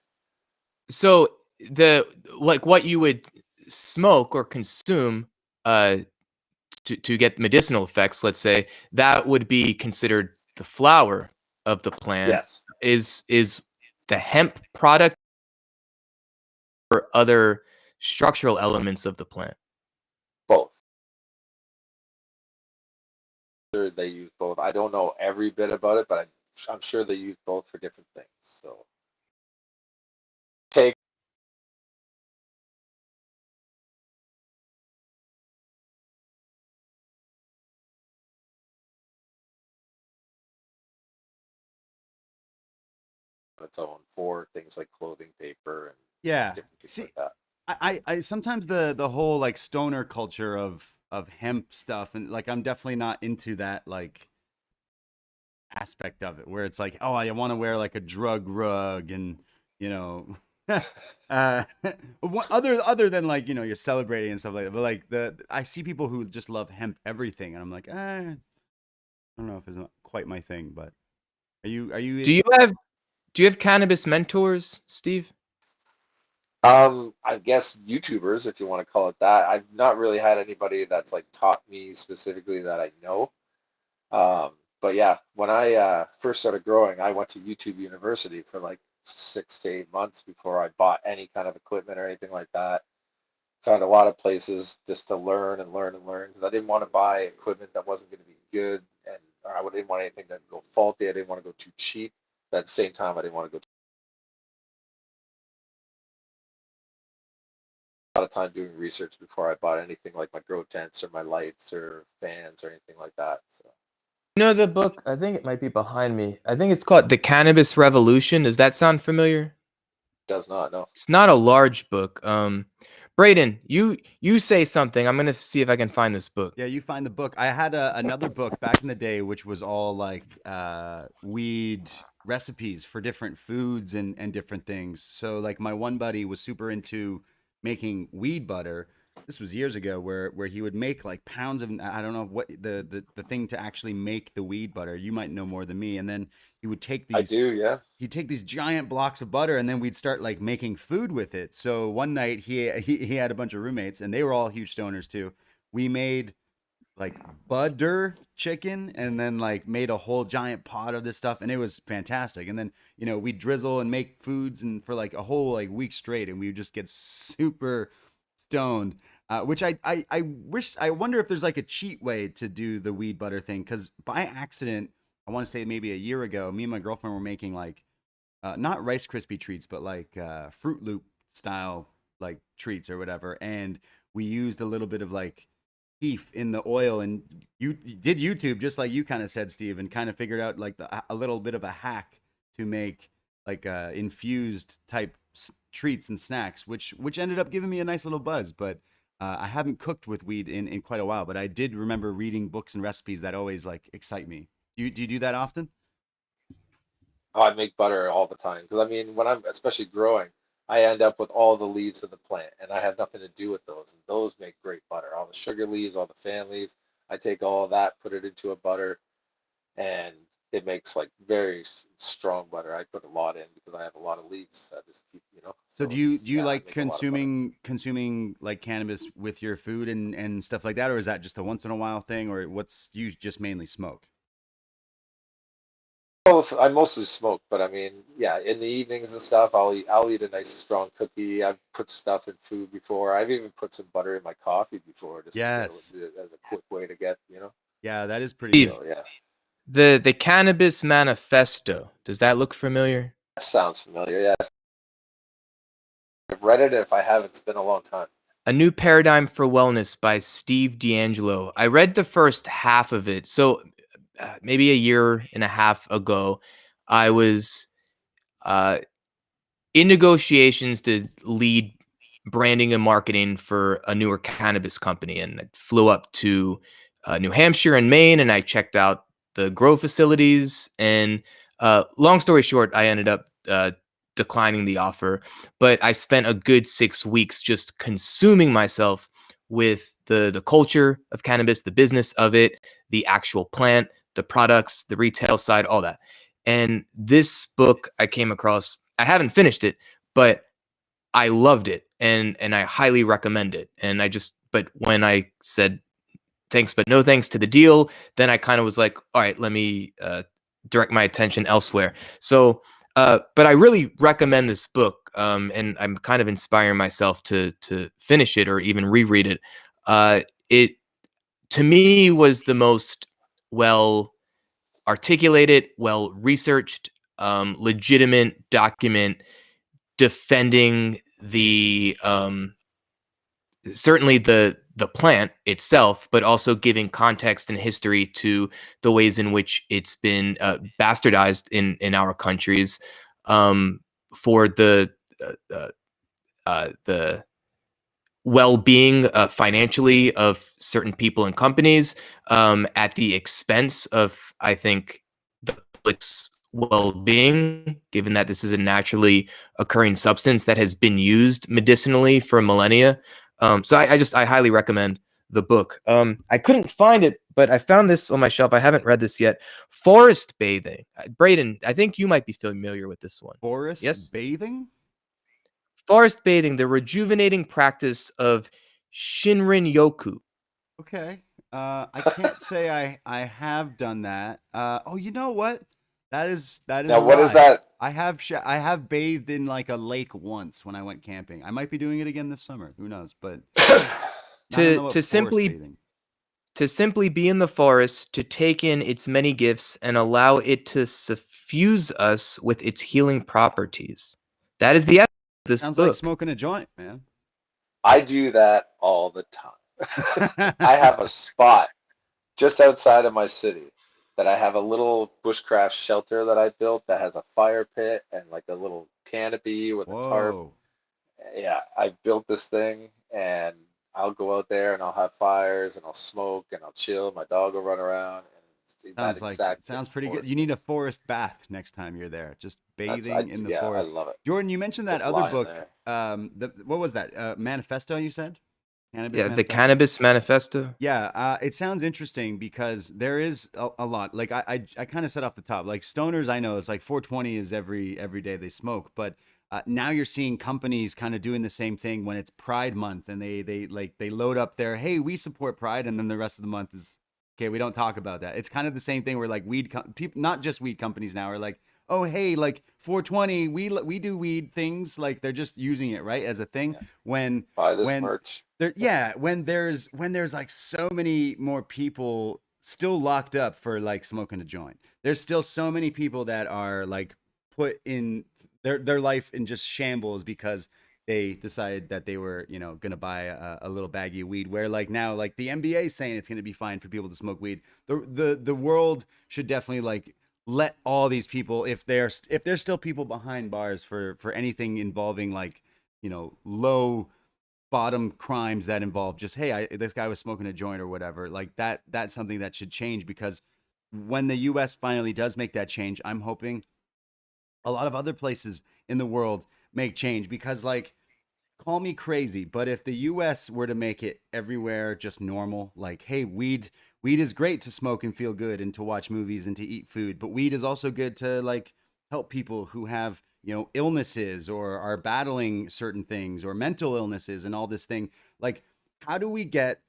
So the like what you would smoke or consume uh to get medicinal effects, let's say, that would be considered the flower of the plant. Yes, Is the hemp product or other structural elements of the plant? both. Sure, they use both. I don't know every bit about it, but I'm sure they use both for different things. So take its own for things like clothing paper and Yeah. different things See, like that. I sometimes the whole like stoner culture of hemp stuff and like I'm definitely not into that like aspect of it where it's like, oh, I want to wear like a drug rug and you know Other than like, you know, you're celebrating and stuff like that, but like I see people who just love hemp everything, and I'm like, I don't know if it's not quite my thing. But are you Do you have cannabis mentors, Steve? I guess YouTubers, if you want to call it that. I've not really had anybody that's like taught me specifically that I know. But yeah, when I first started growing, I went to YouTube University for like 6 to 8 months before I bought any kind of equipment or anything like that. Found a lot of places just to learn and learn and learn because I didn't want to buy equipment that wasn't going to be good, and or I didn't want anything that would go faulty. I didn't want to go too cheap, but at the same time, I didn't want to go a lot of time doing research before I bought anything like my grow tents or my lights or fans or anything like that. So You know the book? I think it might be behind me. I think it's called The Cannabis Revolution. Does that sound familiar? it does not know. It's not a large book. Braden, you say something. I'm gonna see if I can find this book. Yeah, you find the book. I had another book back in the day, which was all like weed recipes for different foods and different things. So like my one buddy was super into making weed butter. This was years ago, where he would make like pounds of, I don't know what the thing to actually make the weed butter. You might know more than me. And then he would take I these do, yeah. he'd take these giant blocks of butter, and then we'd start like making food with it. So one night he had a bunch of roommates, and they were all huge stoners too. We made like butter chicken, and then like made a whole giant pot of this stuff, and it was fantastic. And then, you know, we drizzle and make foods and for like a whole like week straight, and we would just get super stoned. Which I wonder if there's like a cheat way to do the weed butter thing, because by accident, I want to say maybe a year ago, me and my girlfriend were making like not Rice Krispie treats, but like Fruit Loop style like treats or whatever, and we used a little bit of like beef in the oil, and you did YouTube just like you kind of said, Steve, and kind of figured out like a little bit of a hack to make like infused type treats and snacks, which ended up giving me a nice little buzz. But I haven't cooked with weed in quite a while, but I did remember reading books and recipes that always like excite me. Do you do that often? Oh, I make butter all the time because I mean, when I'm especially growing, I end up with all the leaves of the plant, and I have nothing to do with those. And those make great butter. All the sugar leaves, all the fan leaves. I take all of that, put it into a butter, and it makes like very strong butter. I put a lot in because I have a lot of leaves. I just keep, you know. So So do it's you yeah, I like make a lot of butter. consuming like cannabis with your food and stuff like that, or is that just a once in a while thing, or what's you just mainly smoke? Both. I mostly smoke, but I mean, yeah, in the evenings and stuff, I'll eat a nice strong cookie. I've put stuff in food before. I've even put some butter in my coffee before just to get Yes. it as a quick way to get, you know. Yeah, that is pretty Steve, good. So yeah, the Cannabis Manifesto. Does that look familiar? that sounds familiar. Yes, I've read it. If I haven't, it's been a long time. A New Paradigm for Wellness by Steve D'Angelo. I read the first half of it. So maybe a year and a half ago, I was uh, in negotiations to lead branding and marketing for a newer cannabis company. And I flew up to New Hampshire and Maine, and I checked out the grow facilities. And long story short, I ended up declining the offer. But I spent a good 6 weeks just consuming myself with the culture of cannabis, the business of it, the actual plant, the products, the retail side, all that. And this book I came across, I haven't finished it, but I loved it, and I highly recommend it. And but when I said thanks but no thanks to the deal, then I kind of was like, all right, let me direct my attention elsewhere. So but I really recommend this book, and I'm kind of inspiring myself to finish it or even reread it. It to me was the most well articulated, well researched, legitimate document defending the certainly the plant itself, but also giving context and history to the ways in which it's been bastardized in our countries, um, for uh, the well-being financially of certain people and companies, at the expense of, I think, the public's well-being, given that this is a naturally occurring substance that has been used medicinally for millennia. So I highly recommend the book. I couldn't find it, but I found this on my shelf. I haven't read this yet. Forest bathing. Braden, I think you might be familiar with this one. Forest Yes? bathing? Forest bathing, the rejuvenating practice of Shinrin Yoku. Okay. I can't say I have done that. Oh, you know what? That is Now, a what is lie. that? I have bathed in like a lake once when I went camping. I might be doing it again this summer. Who knows? But I don't know what To forest bathing. simply be in the forest, to take in its many gifts and allow it to suffuse us with its healing properties. That is the essence of this Sounds like book. smoking a joint, man. I do that all the time. I have a spot just outside of my city that I have a little bushcraft shelter that I built that has a fire pit and like a little canopy with a tarp. Whoa. Yeah, I built this thing, and I'll go out there and I'll have fires and I'll smoke and I'll chill. My dog will run around, and that exact Sounds pretty good. forest You need a forest bath next time you're there. Just bathing in the yeah, I forest. love it. Jordan, you mentioned that Just other lying book. there. What was that? Manifesto, you said? Cannabis Yeah, the Manifesto? Cannabis Manifesto. Yeah, it sounds interesting because there is a lot. Like I kind of said off the top, like stoners, I know it's like 420 is every day they smoke, but now you're seeing companies kind of doing the same thing when it's Pride Month, and they load up their, hey, we support Pride, and then the rest of the month is okay. We don't talk about that. It's kind of the same thing where like people, not just weed companies now, are like, oh hey, like 420, we do weed things. Like they're just using it right as a thing. When Buy this when merch. when there's like so many more people still locked up for like smoking a joint. There's still so many people that are like put in their life in just shambles because they decided that they were, gonna buy a little baggie of weed. Where like now, like the NBA is saying it's gonna be fine for people to smoke weed. The world should definitely like let all these people, if there's still people behind bars for anything involving like, low bottom crimes that involve just, hey, this guy was smoking a joint or whatever, like that's something that should change. Because when the US finally does make that change, I'm hoping a lot of other places in the world make change. Because like, call me crazy, but if the US were to make it everywhere just normal, like, hey, weed is great to smoke and feel good and to watch movies and to eat food, but weed is also good to like help people who have, illnesses or are battling certain things or mental illnesses and all this thing. Like, how do we get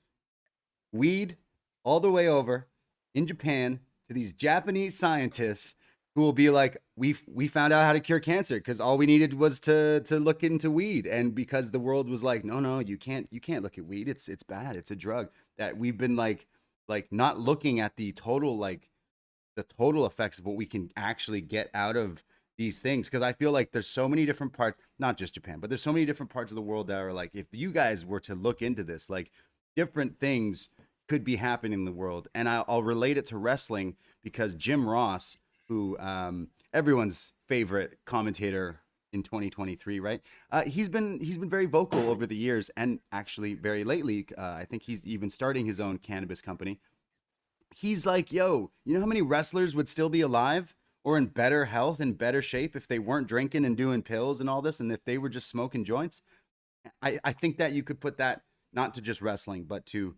weed all the way over in Japan to these Japanese scientists who will be like, we found out how to cure cancer because all we needed was to look into weed, and because the world was like, no, you can't look at weed, it's bad, it's a drug. That we've been like not looking at the total, like the total effects of what we can actually get out of these things. Because I feel like there's so many different parts, not just Japan, but there's so many different parts of the world that are like, if you guys were to look into this, like different things could be happening in the world. And I'll relate it to wrestling because Jim Ross, who everyone's favorite commentator in 2023, right? He's been very vocal over the years, and actually very lately. I think he's even starting his own cannabis company. He's like, yo, you know how many wrestlers would still be alive or in better health and better shape if they weren't drinking and doing pills and all this, and if they were just smoking joints? I think that you could put that not to just wrestling, but to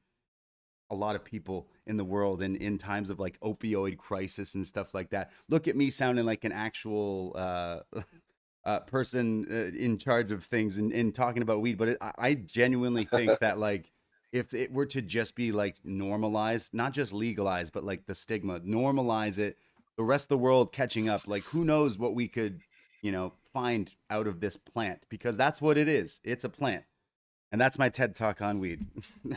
a lot of people in the world, and in times of like opioid crisis and stuff like that. Look at me sounding like an actual person in charge of things and talking about weed, but I genuinely think that like if it were to just be like normalized, not just legalized, but like the stigma, normalize it, the rest of the world catching up, like who knows what we could, find out of this plant, because that's what it is. It's a plant. And that's my TED talk on weed.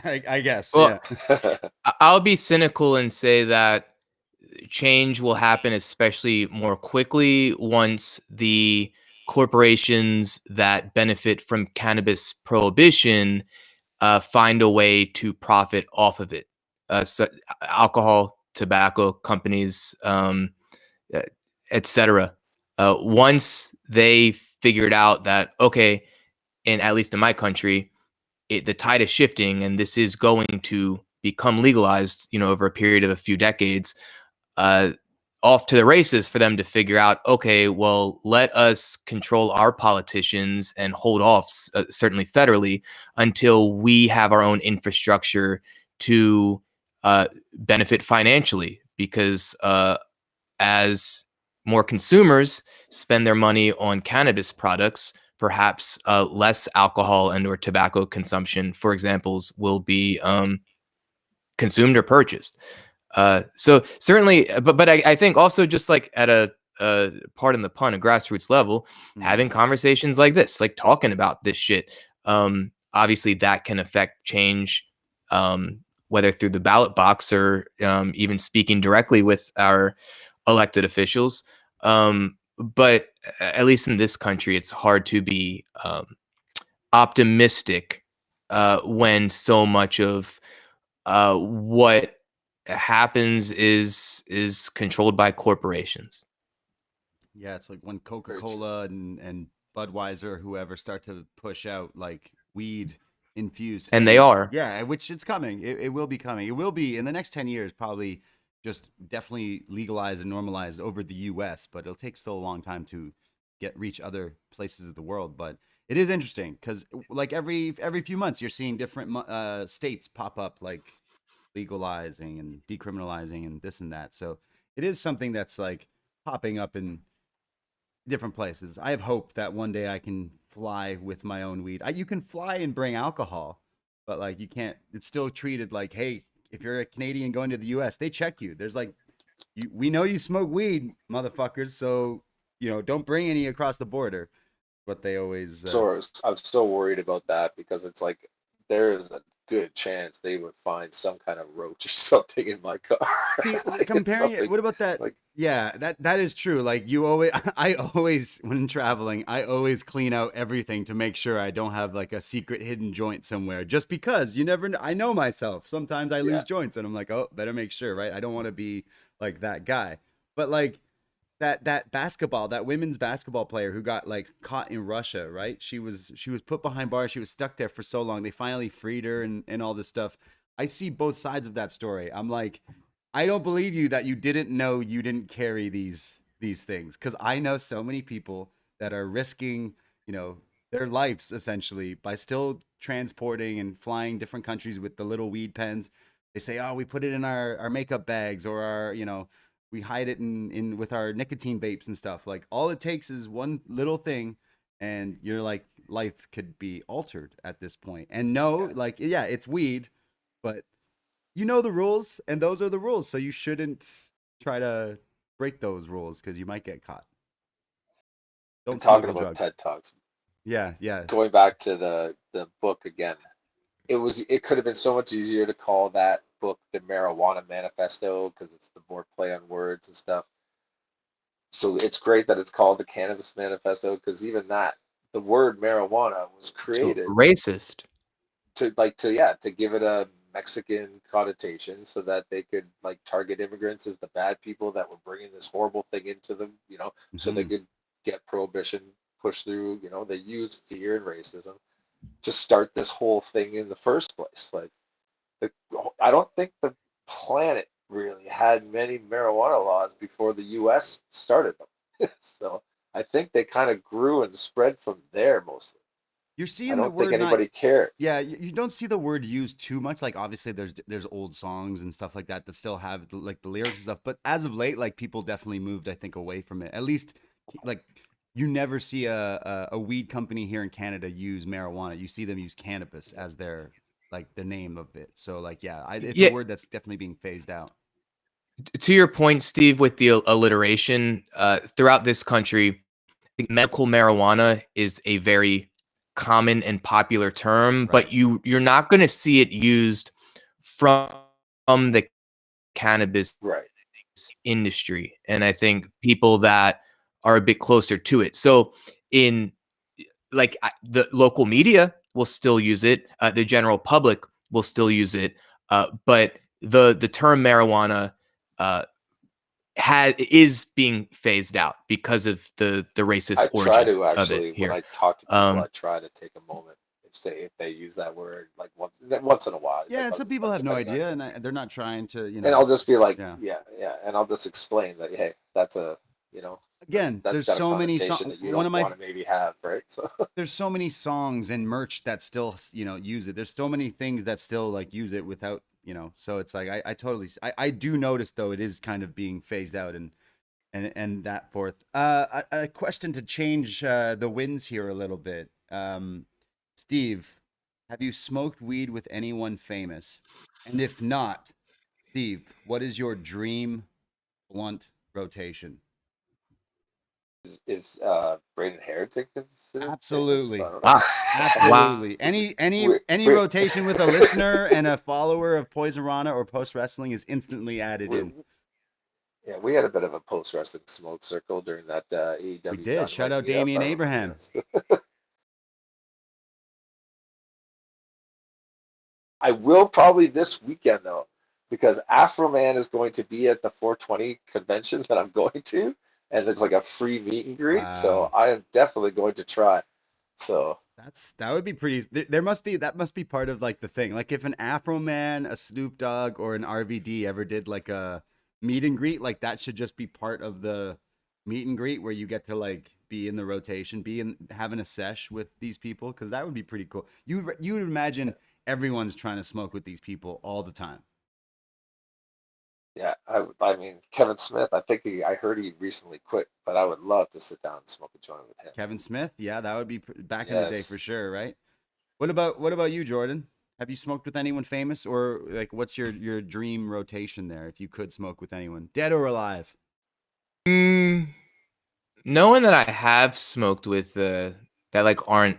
I guess. Well, Yeah. I'll be cynical and say that change will happen, especially more quickly, once the corporations that benefit from cannabis prohibition find a way to profit off of it. So alcohol, tobacco companies, etc. Once they figured out that, okay, and at least in my country, the tide is shifting and this is going to become legalized, over a period of a few decades. Uh, off to the races for them to figure out, okay, well, let us control our politicians and hold off, certainly federally, until we have our own infrastructure to benefit financially. Because as more consumers spend their money on cannabis products, perhaps less alcohol and or tobacco consumption, for examples, will be consumed or purchased. So certainly, but I think also just like at a pardon the pun, a grassroots level, having conversations like this, like talking about this shit, obviously that can affect change, whether through the ballot box or even speaking directly with our elected officials. But at least in this country, it's hard to be optimistic when so much of what happens is controlled by corporations. Yeah, it's like when Coca-Cola and Budweiser, whoever, start to push out like weed infused And they things. are. Yeah, which it's coming. It will be coming. It will be in the next 10 years, probably just definitely legalized and normalized over the US, but it'll take still a long time to reach other places of the world. But it is interesting because like every few months you're seeing different states pop up, like legalizing and decriminalizing and this and that. So it is something that's like popping up in different places. I have hope that one day I can fly with my own weed. You can fly and bring alcohol, but like you can't. It's still treated like, hey, if you're a Canadian going to the U.S., they check you. There's like, we know you smoke weed, motherfuckers. So don't bring any across the border. But they always. So I'm so worried about that because it's like there's a good chance they would find some kind of roach or something in my car. See, Like, comparing it, what about that? like, Yeah, that is true. Like I always, when traveling, I always clean out everything to make sure I don't have like a secret hidden joint somewhere. Just because you never know. I know myself. Sometimes I lose joints, and I'm like, oh, better make sure, right? I don't want to be like that guy. But like that women's basketball player who got like caught in Russia, right? She was put behind bars. She was stuck there for so long. They finally freed her and all this stuff. I see both sides of that story. I'm like, I don't believe you that you didn't know you didn't carry these things, because I know so many people that are risking, their lives essentially by still transporting and flying different countries with the little weed pens. They say, oh, we put it in our makeup bags, or our, we hide it in with our nicotine vapes and stuff. Like all it takes is one little thing, and your like life could be altered at this point. And no, like yeah, it's weed, but you know the rules, and those are the rules. So you shouldn't try to break those rules because you might get caught. Don't talking smuggle about drugs. TED Talks. Yeah, yeah. Going back to the book again, it could have been so much easier to call that book the Marijuana Manifesto because it's the more play on words and stuff. So it's great that it's called the Cannabis Manifesto because even that, the word marijuana was created Racist. to give it a Mexican connotation so that they could like target immigrants as the bad people that were bringing this horrible thing into them, so they could get prohibition pushed through. They use fear and racism to start this whole thing in the first place. Like, I don't think the planet really had many marijuana laws before the U.S. started them. So I think they kind of grew and spread from there mostly. You're I seeing the don't think word anybody not. cared. Yeah, you don't see the word used too much. Like obviously there's old songs and stuff like that that still have like the lyrics and stuff. But as of late, like people definitely moved, I think, away from it. At least like you never see a weed company here in Canada use marijuana. You see them use cannabis as their like the name of it. So like yeah, it's a word that's definitely being phased out. To your point, Steve, with the alliteration, throughout this country, I think medical marijuana is a very common and popular term, Right. but you're not going to see it used from the cannabis Right. industry. And I think people that are a bit closer to it. So in like the local media will still use it. The general public will still use it. But the term marijuana is being phased out because of the racist I try origin to of it actually, when here. I talk to people, I try to take a moment if they use that word like once in a while. Yeah, and Like, some people have no depending on- idea, and they're not trying to, you and know. I'll just be like, Yeah. yeah, and I'll just explain that, hey, that's a, you know, Again, that's there's got a so many connotation that you one don't of my want to maybe have, right? So there's so many songs and merch that still, you know, use it. There's so many things that still like use it without, you know. So it's like I totally I do notice though it is kind of being phased out and that forth. A question to change the winds here a little bit. Steve, have you smoked weed with anyone famous? And if not, Steve, what is your dream blunt rotation? is Braden Herrington considered famous? Absolutely. I don't know. Wow. Wow. Absolutely. Any We- rotation with a listener and a follower of Poison Rana or Post Wrestling is instantly added we, in. yeah, we had a bit of a post wrestling smoke circle during that AEW. We did. Shout out Dynamite meetup. Damian I remember, Abraham. I will probably this weekend though, because Afro Man is going to be at the 420 convention that I'm going to, and it's like a free meet and greet. So Wow. I am definitely going to try. So That would be pretty. There must be that must be part of like the thing. Like if an Afro Man, a Snoop Dogg, or an RVD ever did like a meet and greet, like that should just be part of the meet and greet where you get to like be in the rotation, be in having a sesh with these people because that would be pretty cool. You would imagine everyone's trying to smoke with these people all the time. yeah, I mean Kevin Smith. I heard he recently quit, but I would love to sit down and smoke a joint with him. Kevin Smith, yeah, that would be back in the day Yes. for sure, right? What about you, Jordan? Have you smoked with anyone famous, or like what's your dream rotation there? If you could smoke with anyone, dead or alive? Mm, no one that I have smoked with that like aren't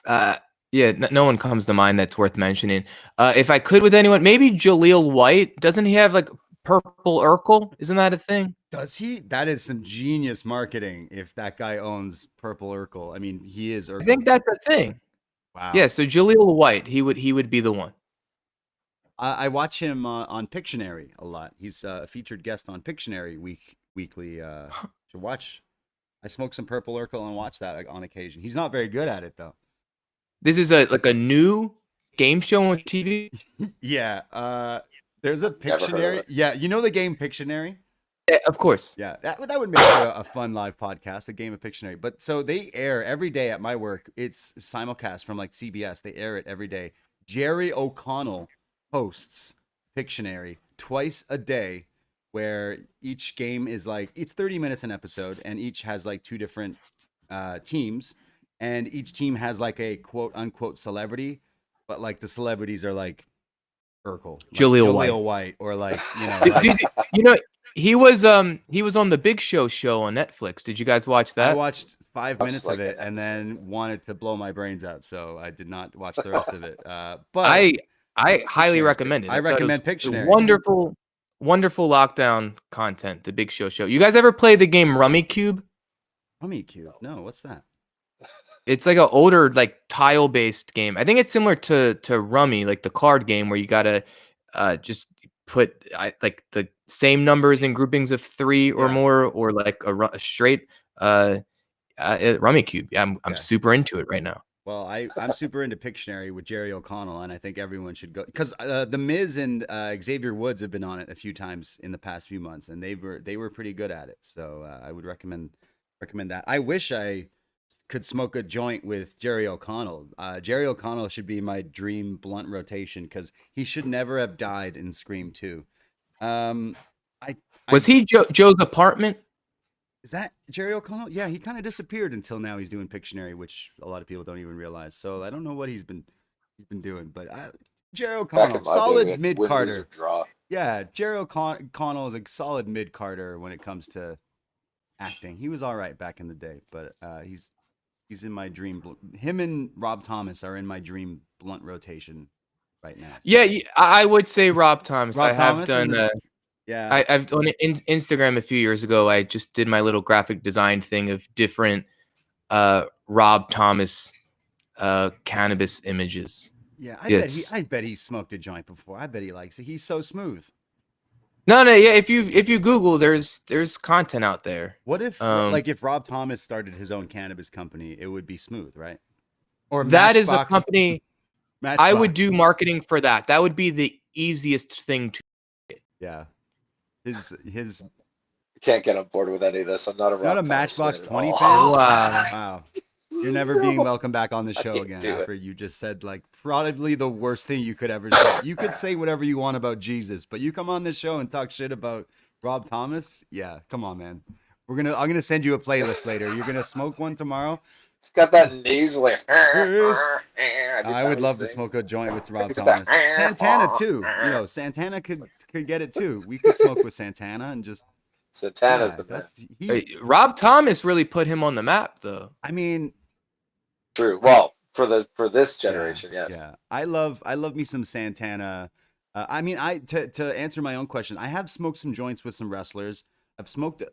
uh yeah, no one comes to mind that's worth mentioning. If I could with anyone, maybe Jaleel White. Doesn't he have like purple Urkel? Isn't that a thing? Does he? That is some genius marketing. If that guy owns Purple Urkel, I mean, he is Urkel. I think that's a thing. Wow. Yeah, so Jaleel White, he would be the one. I watch him on Pictionary a lot. He's a featured guest on Pictionary weekly. To watch, I smoke some Purple Urkel and watch that on occasion. He's not very good at it though. This is a new game show on TV. Yeah. There's a Never heard of Pictionary. it. Yeah, you know the game Pictionary. Yeah, of course. Yeah, that would make for a fun live podcast, a game of Pictionary. But so they air every day at my work. It's simulcast from like CBS. They air it every day. Jerry O'Connell hosts Pictionary twice a day, where each game is like it's 30 minutes an episode, and each has like two different teams, and each team has like a quote unquote celebrity, but like the celebrities are like Urkel, like Jaleel White, or like Did you know he was on the Big Show on Netflix? Did you guys watch I that? watched 5 Watched, minutes like, of it an and episode. then wanted to blow my brains out, so I did not watch the rest of it. But I highly Pictionary's recommend great. it. I thought it was recommend Pictionary. Wonderful lockdown content. The Big Show. You guys ever play the game Rummy Cube? Rummy Cube. No, what's that? It's like an older like tile based game. I think it's similar to Rummy, like the card game where you gotta just put like the same numbers in groupings of 3 or Yeah. more, or like a straight Rummy Cube. Yeah, I'm Yeah. super into it right now. Well, I'm super into Pictionary with Jerry O'Connell, and I think everyone should go because the Miz and Xavier Woods have been on it a few times in the past few months, and they were pretty good at it. So I would recommend that. I wish I could smoke a joint with Jerry O'Connell. Jerry O'Connell should be my dream blunt rotation because he should never have died in Scream 2. Was he Joe's apartment? Is that Jerry O'Connell? Yeah, he kind of disappeared until now. He's doing Pictionary, which a lot of people don't even realize. So I don't know what he's been doing, but Jerry Back in O'Connell, my solid day, mid win, lose, or Carter. draw. Yeah, Jerry O'Connell is a solid mid Carter when it comes to acting. He was all right back in the day, but he's in my dream. Him and Rob Thomas are in my dream blunt rotation right now. Yeah, I would say Rob Thomas. Rob I have Thomas done. Yeah, I've done it in Instagram a few years ago. I just did my little graphic design thing of different Rob Thomas cannabis images. yeah. It's- I bet he smoked a joint before. I bet he likes it. He's so smooth. No, yeah. If you Google, there's content out there. What if Um, like if Rob Thomas started his own cannabis company, it would be smooth, right? Or That is a Matchbox. company I would do marketing for that. That would be the easiest thing to. Yeah. His I can't get on board with any of this. I'm not a not a Rob Thomas Matchbox fan at 20 all. fan? Wow. Wow. You're never being welcome back on the show can't again do it. after you just said like probably the worst thing you could ever say. You could say whatever you want about Jesus, but you come on this show and talk shit about Rob Thomas? Yeah, come on, man. I'm gonna send you a playlist later. You're gonna smoke one tomorrow. He's got that nasally. I would love to smoke a joint with Rob Thomas. Santana too. You know, Santana could get it too. We could smoke with Santana and just. Santana's Yeah, the man. Rob Thomas really put him on the map, though. I mean, True. Well, for this generation, yes. Yeah, I love me some Santana. I mean, to answer my own question, I have smoked some joints with some wrestlers. I've smoked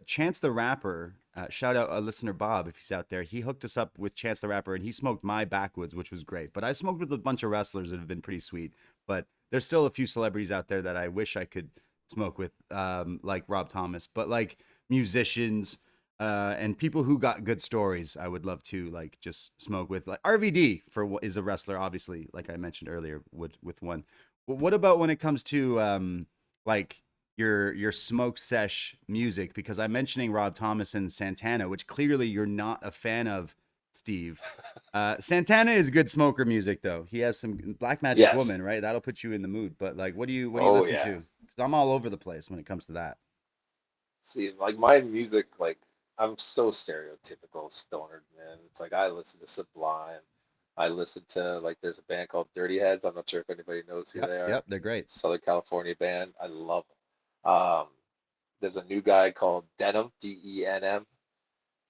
Chance the Rapper. Shout out listener Bob if he's out there. He hooked us up with Chance the Rapper, and he smoked my backwoods, which was great. But I smoked with a bunch of wrestlers that have been pretty sweet. But there's still a few celebrities out there that I wish I could smoke with, like Rob Thomas. But like musicians and people who got good stories, I would love to like just smoke with. Like RVD is a wrestler, obviously, like I mentioned earlier with one. But what about when it comes to like your smoke sesh music? Because I'm mentioning Rob Thomas and Santana, which clearly you're not a fan of, Steve. Santana is good smoker music though. He has some Black Magic Woman, right? That'll put you in the mood. But like, what do you listen to? Because I'm all over the place when it comes to that. See, like my music, like I'm so stereotypical stoner, man. It's like I listen to Sublime. I listen to like there's a band called Dirty Heads. I'm not sure if anybody knows who they are. Yep, they're great. Southern California band. I love them. There's a new guy called Denim, Denim.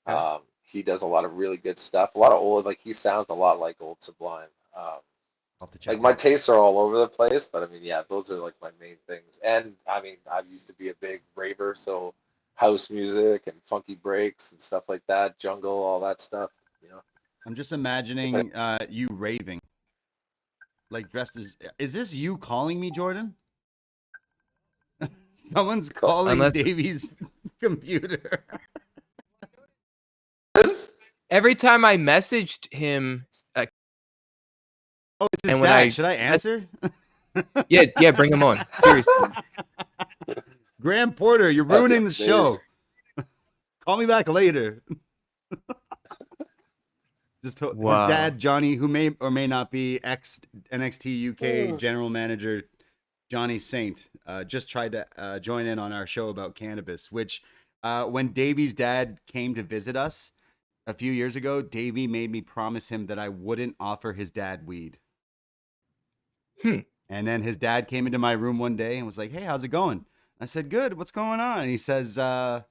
Okay. He does a lot of really good stuff. A lot of old, like he sounds a lot like old Sublime. I'll have to check Like my out. tastes are all over the place, but I mean, yeah, those are like my main things. And I mean, I used to be a big raver, so house music and funky breaks and stuff like that, jungle, all that stuff, you know. I'm just imagining you raving, like dressed as. Is this you calling me, Jordan? Someone's calling Davey's computer. Every time I messaged him, Oh, it's his and when dad. Should I answer? yeah, bring him on. Seriously. Graham Porter, you're ruining the show. Call me back later. His dad, Johnny, who may or may not be ex NXT UK general manager Johnny Saint, just tried to join in on our show about cannabis, which when Davey's dad came to visit us a few years ago, Davey made me promise him that I wouldn't offer his dad weed. And then his dad came into my room one day and was like, "Hey, how's it going?" I said, "Good. What's going on?" And he says, do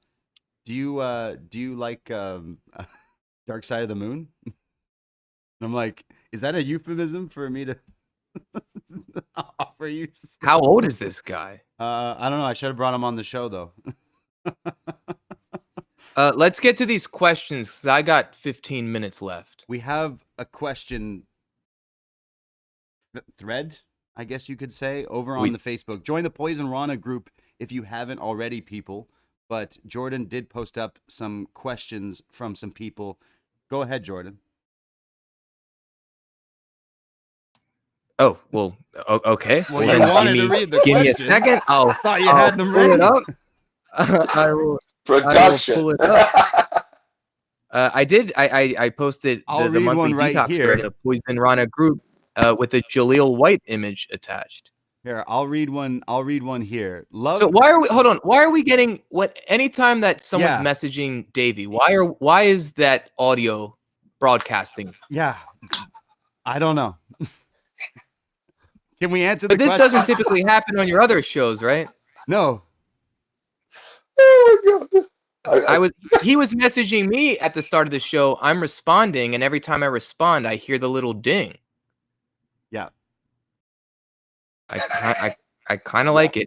you like Dark Side of the Moon?" And I'm like, "Is that a euphemism for me to offer you?" How old is this guy? I don't know. I should have brought him on the show though. Let's get to these questions because I got 15 minutes left. We have a question thread, I guess you could say, over on the Facebook. Join the Poison Rana group if you haven't already, people. But Jordan did post up some questions from some people. Go ahead, Jordan. Oh, well, okay. Well, you wanted to read the give question. Me a second. Thought you had them ready. Pull it up. I will pull it up. I did. I posted the monthly DETOX thread in the Poison Rana group with a Jaleel White image attached. Here, I'll read one. I'll read one here. So why are we? Hold on. Why are we getting what? Anytime that someone's messaging Davey, why is that audio broadcasting? Yeah, I don't know. Can we answer the question? But this doesn't typically happen on your other shows, right? No. Oh my God. He was messaging me at the start of the show. I'm responding, and every time I respond, I hear the little ding. Yeah. I kind of like it.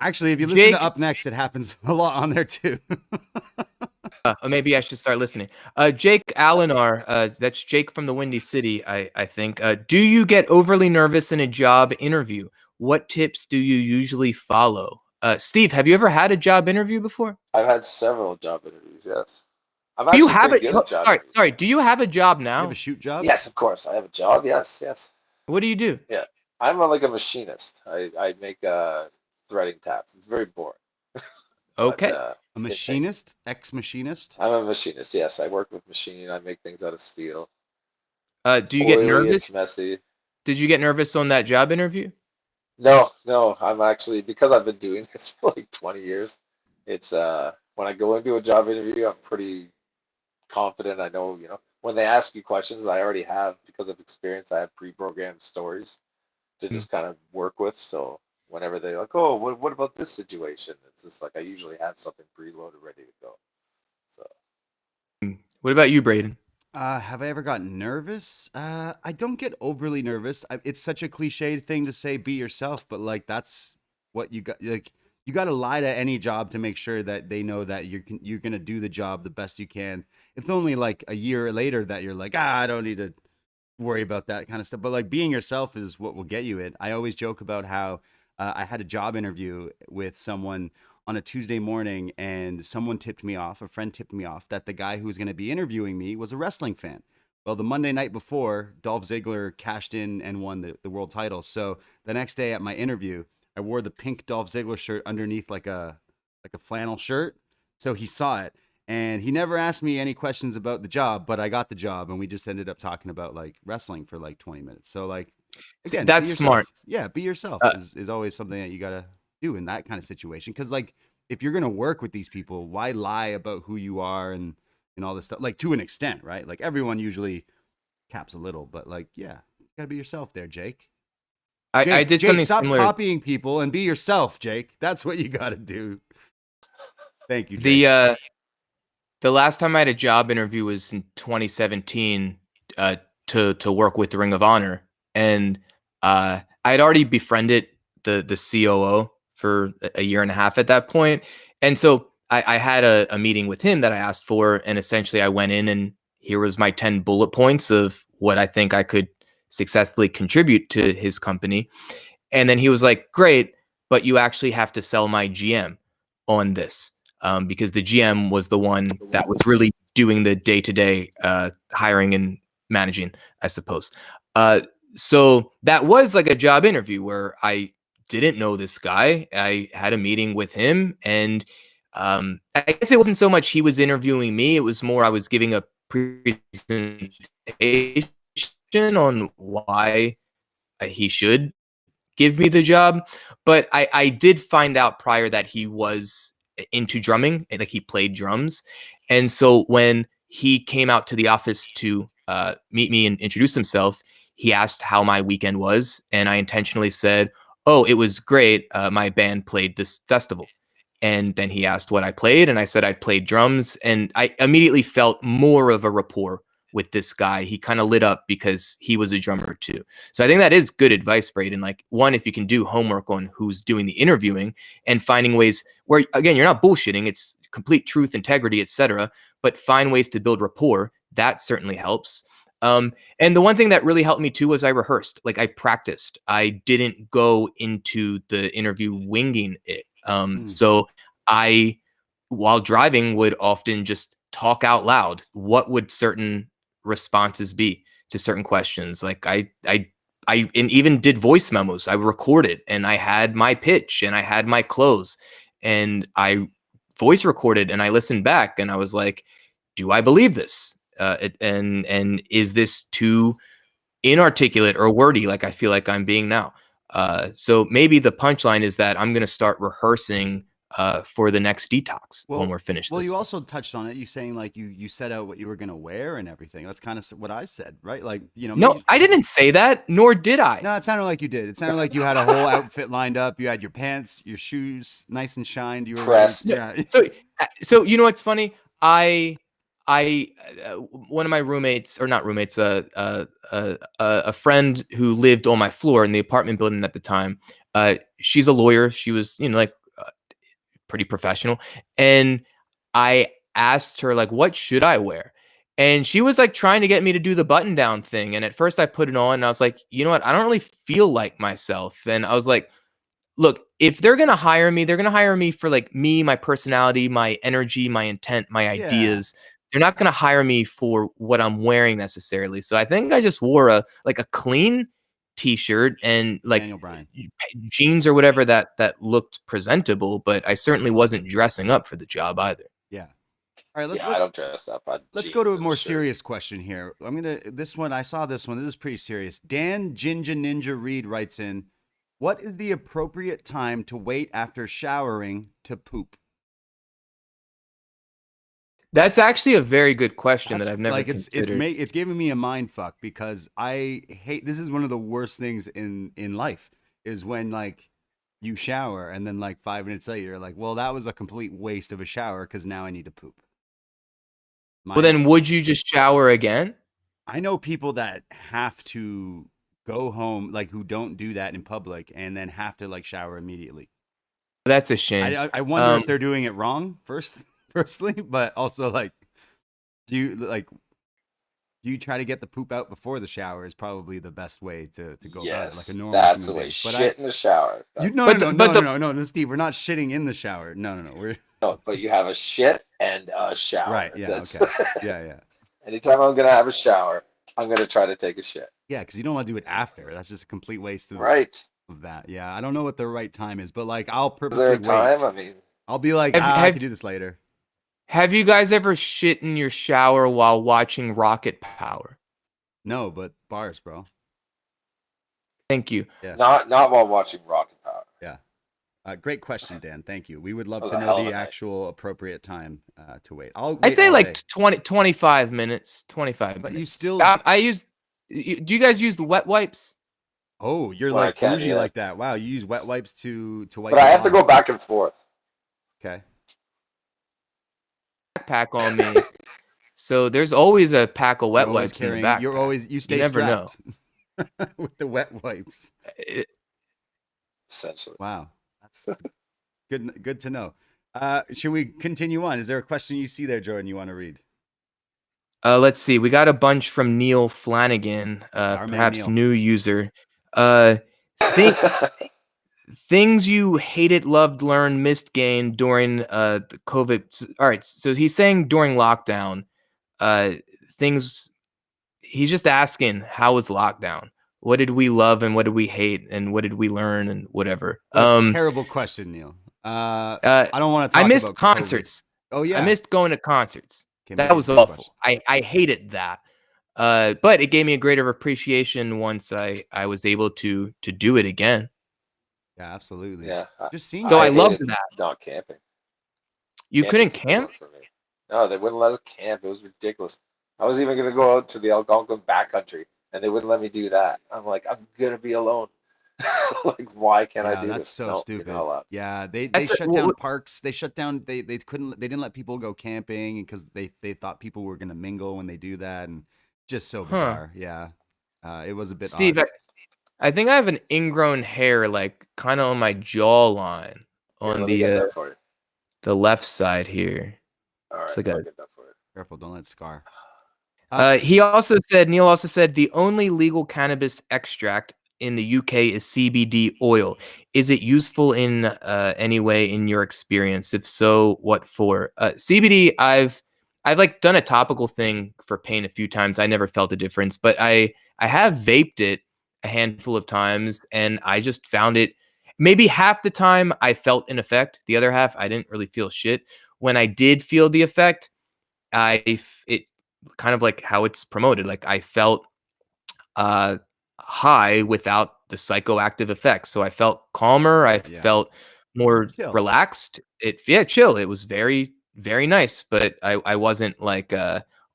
Actually, if you listen to Up Next, it happens a lot on there too. Maybe I should start listening. Jake Allenar, that's Jake from the Windy City, I think. Do you get overly nervous in a job interview? What tips do you usually follow? Steve, have you ever had a job interview before? I've had several job interviews, yes. I'm Do you actually have pretty it? good at job Sorry, interviews. sorry. Do you have a job You now? have a shoot job? Yes, of course. I have a job. Yes, yes. What do you do? Yeah. Like a machinist. I make threading taps. It's very boring. But Okay. A machinist? Ex-machinist? I'm a machinist. Yes, I work with machine. I make things out of steel. Do you get Oily, nervous? it's messy. Did you get nervous on that job interview? No, no, I'm actually because I've been doing this for like 20 years. It's when I go into a job interview, I'm pretty confident. I know, when they ask you questions, I already have because of experience, I have pre-programmed stories to Hmm. just kind of work with. So whenever they're like, "Oh, what about this situation?" It's just like I usually have something preloaded ready to go. So What about you, Braden? Have I ever gotten nervous? I don't get overly nervous. It's such a cliched thing to say, be yourself, but like that's what you got. Like you got to lie to any job to make sure that they know that you're gonna do the job the best you can. It's only like a year later that you're like, I don't need to worry about that kind of stuff. But like being yourself is what will get you it. I always joke about how I had a job interview with someone on a Tuesday morning, and someone tipped me off, a friend tipped me off, that the guy who was going to be interviewing me was a wrestling fan. Well, the Monday night before, Dolph Ziggler cashed in and won the world title. So the next day at my interview, I wore the pink Dolph Ziggler shirt underneath like a flannel shirt. So he saw it. And he never asked me any questions about the job, but I got the job, and we just ended up talking about like wrestling for like 20 minutes. So like again, be That's yourself. smart. Yeah, be yourself Uh, is always something that you gotta do in that kind of situation. Because like if you're gonna work with these people, why lie about who you are and all this stuff? Like to an extent, right? Like everyone usually caps a little, but like yeah, you gotta be yourself there, Jake. I did Jake, something stop similar. copying people and be yourself, Jake. That's what you gotta do. Thank you, Jake. The last time I had a job interview was in 2017 to work with the Ring of Honor, and I had already befriended the COO for a year and a half at that point, and so I had a meeting with him that I asked for, and essentially I went in and here was my 10 bullet points of what I think I could successfully contribute to his company, and then he was like, "Great, but you actually have to sell my GM on this." Because the GM was the one that was really doing the day-to-day hiring and managing, I suppose. So that was like a job interview where I didn't know this guy. I had a meeting with him, and I guess it wasn't so much he was interviewing me. It was more I was giving a presentation on why he should give me the job. But I did find out prior that he was into drumming, like he played drums. And so when he came out to the office to meet me and introduce himself, he asked how my weekend was. And I intentionally said, "Oh, it was great. My band played this festival." And then he asked what I played, and I said I played drums. And I immediately felt more of a rapport with this guy. He kind of lit up because he was a drummer too. So I think that is good advice, Braden. Like, one, if you can do homework on who's doing the interviewing and finding ways where, again, you're not bullshitting, it's complete truth, integrity, etc. But find ways to build rapport. That certainly helps. And the one thing that really helped me too was I rehearsed. Like, I practiced. I didn't go into the interview winging it. So I, while driving, would often just talk out loud. What would certain responses be to certain questions? Like I and even did voice memos. I recorded, and I had my pitch and I had my close, and I voice recorded and I listened back, and I was like, do I believe this? And is this too inarticulate or wordy like I feel like I'm being now? So maybe the punchline is that I'm going to start rehearsing for the next detox when we're finished. Well, this you one. also touched on it. You saying like you set out what you were going to wear and everything. That's kind of what I said, right? Like, No, maybe, I didn't say that, nor did I. no, it sounded like you did. It sounded like you had a whole outfit lined up. You had your pants, your shoes nice and shined. You were Pressed. ready. Yeah. So you know what's funny? I one of my roommates, or not roommates, a friend who lived on my floor in the apartment building at the time. She's a lawyer. She was, like pretty professional, and I asked her like, what should I wear? And she was like trying to get me to do the button down thing. And at first I put it on and I was like, you know what? I don't really feel like myself. And I was like, look, if they're going to hire me, they're going to hire me for like me, my personality, my energy, my intent, my Yeah. ideas. they're not gonna hire me for what I'm wearing necessarily. So I think I just wore a clean t-shirt and like Daniel Bryan. jeans or whatever that looked presentable, but I certainly wasn't dressing up for the job either. Yeah. All right, I don't dress up. let's go to a more serious question here. This one, I saw this one. This is pretty serious. Dan Ginger Ninja Reed writes in, what is the appropriate time to wait after showering to poop? That's actually a very good question that I've never considered. It's giving me a mind fuck because I hate, this is one of the worst things in life is when like you shower and then like 5 minutes later you're like, well, that was a complete waste of a shower because now I need to poop. Well, then would you just shower again? I know people that have to go home, like who don't do that in public and then have to like shower immediately. That's a shame. I wonder if they're doing it wrong firstly, but also like, do you try to get the poop out before the shower is probably the best way to go about it, like a normal. That's the way. Shit in the shower. No, Steve, we're not shitting in the shower. No, we're no, but you have a shit and a shower. Right. Yeah. Okay. Yeah. Anytime I'm gonna have a shower, I'm gonna try to take a shit. Yeah, because you don't want to do it after. That's just a complete waste of that. Yeah, I don't know what the right time is, but like I'll purposely wait. Is there a time? I mean, I'll be like, I can do this later. Have you guys ever shit in your shower while watching Rocket Power? No, but bars, bro. Thank you. Yeah. Not while watching Rocket Power. Yeah. Great question, Dan. Thank you. We would love to know the actual appropriate time to wait. I'd say like 25 minutes. 25 minutes. But you still. Do you guys use the wet wipes? Oh, you're like bougie like that. Wow, you use wet wipes to wipe. But I have to go back and forth. Okay. Backpack on me. So there's always a pack of wet wipes in the back. You stay strapped with the wet wipes. Essentially. Wow. That's good to know. Should we continue on? Is there a question you see there, Jordan, you want to read? Let's see. We got a bunch from Neil Flanagan, perhaps new user. Things you hated, loved, learned, missed, gained during the COVID. All right. So he's saying during lockdown, things. He's just asking, how was lockdown? What did we love and what did we hate and what did we learn and whatever? Terrible question, Neil. I don't want to talk about. I missed concerts. Oh yeah, I missed going to concerts. That was awful. I hated that. But it gave me a greater appreciation once I was able to do it again. Yeah, absolutely. Yeah. Just seeing. So I loved that. Not camping. You couldn't camp? No, they wouldn't let us camp. It was ridiculous. I was even gonna go out to the Algonquin backcountry, and they wouldn't let me do that. I'm like, I'm gonna be alone. Like, why can't I do this? That's so stupid. Yeah, they shut down parks. They shut down. They didn't let people go camping because they thought people were gonna mingle when they do that, and just so bizarre. Yeah, it was a bit. Steve, odd. I think I have an ingrown hair, like kind of on my jawline, on the left side here. All right, I'll get that for you. Careful, don't let it scar. Neil also said the only legal cannabis extract in the UK is CBD oil. Is it useful in any way in your experience? If so, what for? CBD, I've like done a topical thing for pain a few times. I never felt a difference, but I have vaped it a handful of times, and I just found it. Maybe half the time I felt an effect. The other half I didn't really feel shit. When I did feel the effect, it kind of like how it's promoted. Like I felt high without the psychoactive effects. So I felt calmer. I felt more relaxed. Chill. It was very, very nice, but I wasn't like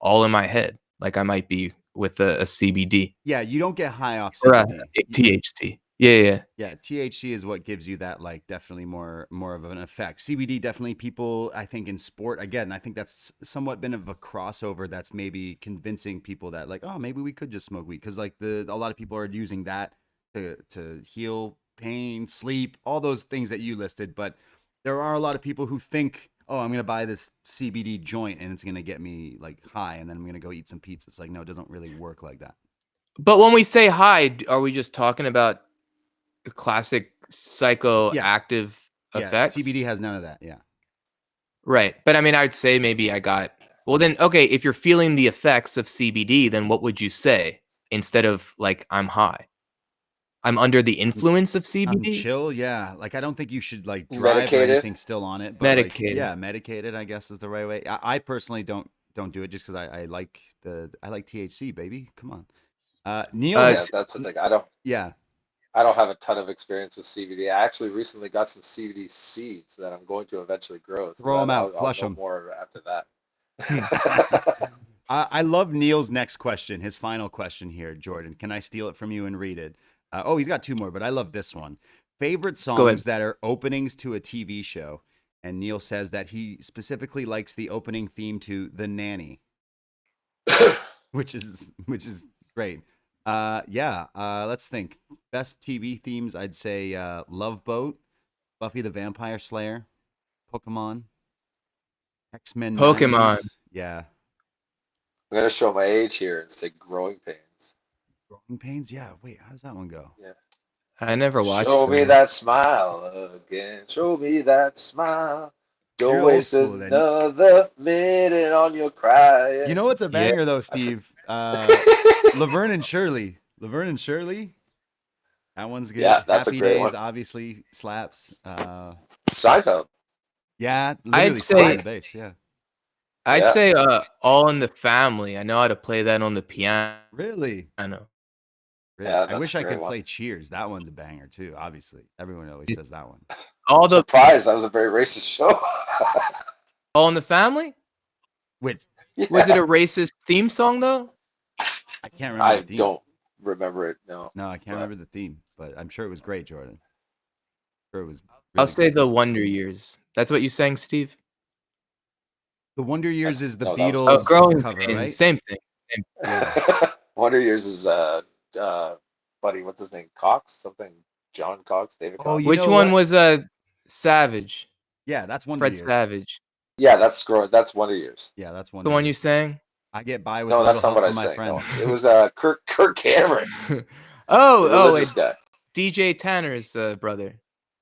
all in my head like I might be with a CBD. Yeah, you don't get high off CBD. THC. Yeah. THC is what gives you that like definitely more of an effect. CBD definitely people, I think in sport again, I think that's somewhat been of a crossover that's maybe convincing people that like, oh, maybe we could just smoke weed because like a lot of people are using that to heal pain, sleep, all those things that you listed. But there are a lot of people who think, oh, I'm gonna buy this CBD joint and it's gonna get me like high, and then I'm gonna go eat some pizza. It's like, no, it doesn't really work like that. But when we say high, are we just talking about classic psychoactive effects? CBD has none of that. Yeah. Right. But I mean, I would say maybe I got Well, then, okay, if you're feeling the effects of CBD, then what would you say instead of like I'm high? I'm under the influence of I'm CBD? chill, yeah. Like I don't think you should like drive or Medicated. anything still on it, but like Medicated. yeah, medicated I guess is the right way. I personally don't do it just because I like THC, baby. Come on. Neil, Uh, Yeah, t- that's the thing. I don't yeah, have a ton of experience with CBD. I actually recently got some CBD seeds that I'm going to eventually grow. So throw them out, I'll flush know them. more after that. I love Neil's next question, his final question here, Jordan. Can I steal it from you and read it? Oh, he's got two more, but I love this one. Favorite Go ahead. songs that are openings to a TV show. And Neil says that he specifically likes the opening theme to The Nanny, which is great. Let's think. Best TV themes, I'd say Love Boat, Buffy the Vampire Slayer, Pokemon, X-Men Pokemon. 90s. Yeah. I'm gonna show my age here and say Growing Pains. Growing Pains? Yeah. Wait, how does that one go? Yeah. I never watched Show me them. that smile again. Show me that smile. You're Don't old waste school, then. another minute on your crying. You know what's a Yeah. banger though, Steve? Laverne and Shirley. Laverne and Shirley. That one's good. Yeah, that's a Happy great Days one. obviously slaps. Seinfeld. Yeah, literally say- slap the bass. Yeah. I'd Yeah. say All in the Family. I know how to play that on the piano. Really? Really? Yeah, I that's wish a I great could one. play Cheers. That one's a banger too. Obviously, everyone always says that one. All the Surprised, that was a very racist show. All in the Family? Which Was it a racist theme song though? I can't remember. I the theme. don't remember it. No. No, I can't but- remember the theme, but I'm sure it was great, Jordan. Sure, it was. I'll really say good. the Wonder Years. That's what you sang, Steve? The Wonder Years is the No, that was- Beatles Growing cover, Pains. right? Same thing. Yeah. Wonder Years is buddy, what's his name? Cox? Something John Cox, David Cox. Oh, you Which know one what? was Savage? Yeah, that's Wonder Fred Years. Savage. Yeah, that's Wonder Years. Yeah, that's Wonder The one you Years. sang? I get by with No, a that's little not what I help from my sang. No, friends. it was Kirk Cameron, the oh, religious guy. DJ Tanner's brother.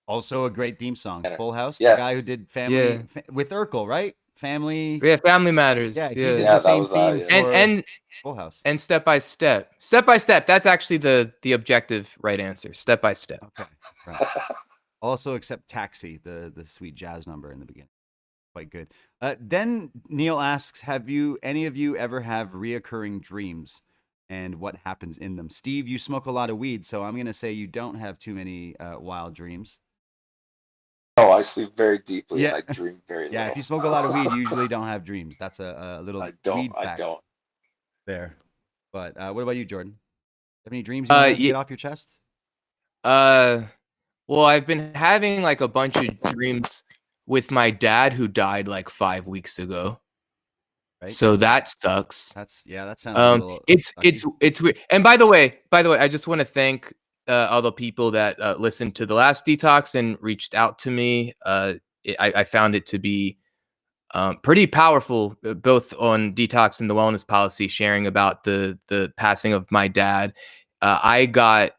Also a great theme song. Tanner. Full House, Yes. the guy who did Family Yeah. with Urkel, right? Family. Yeah, Family Matters. Yeah, he Yeah. did Yeah, the that same was, theme yeah. for And Full House. and Step by Step. Step by Step. That's actually the objective right answer. Step by Step. Okay, right. Also, except Taxi, the sweet jazz number in the beginning, quite good. Then Neil asks, "Have any of you ever have reoccurring dreams, and what happens in them?" Steve, you smoke a lot of weed, so I'm gonna say you don't have too many wild dreams. No, I sleep very deeply Yeah. and I dream very little. Yeah, if you smoke a lot of weed, you usually don't have dreams. That's a little I don't. weed I fact don't. there. But what about you, Jordan? Have any dreams you want to get off your chest? Well, I've been having like a bunch of dreams with my dad who died like 5 weeks ago. Right. So that sucks. That sounds a little. It's sucky. weird. And by the way, I just want to thank all the people that listened to the last detox and reached out to me. I found it to be pretty powerful, both on detox and the wellness policy, sharing about the passing of my dad. I got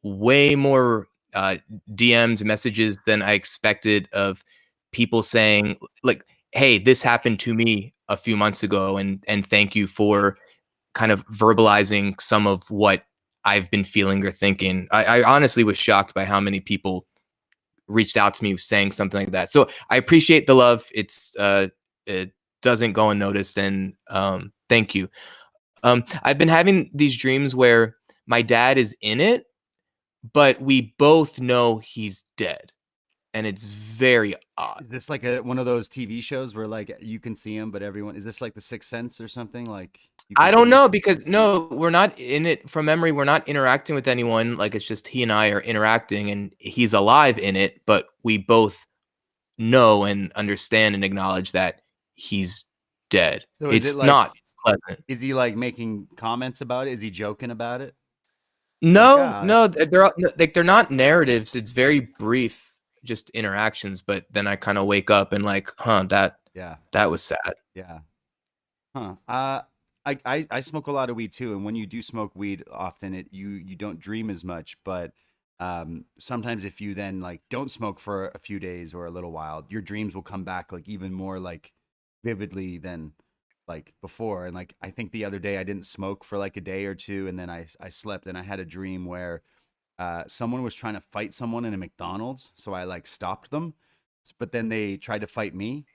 way more DMs, messages than I expected of people saying like, "Hey, this happened to me a few months ago, and thank you for kind of verbalizing some of what I've been feeling or thinking." I honestly was shocked by how many people reached out to me saying something like that. So I appreciate the love. It doesn't go unnoticed, and thank you. I've been having these dreams where my dad is in it, but we both know he's dead, and it's very odd. Is this like one of those TV shows where like you can see him, but everyone is this like The Sixth Sense or something? Like I don't know, because no, we're not in it from memory. We're not interacting with anyone. Like, it's just he and I are interacting, and he's alive in it, but we both know and understand and acknowledge that he's dead. So is It's it like, not pleasant. Is he like making comments about it? Is he joking about it? No, Like, no, they're not narratives. It's very brief, just interactions. But then I kind of wake up and like, that was sad. Yeah. Huh. I smoke a lot of weed too, and when you do smoke weed, often you don't dream as much. But sometimes if you then like don't smoke for a few days or a little while, your dreams will come back like even more like vividly than like before. And like, I think the other day I didn't smoke for like a day or two, and then I slept, and I had a dream where someone was trying to fight someone in a McDonald's. So I like stopped them, but then they tried to fight me.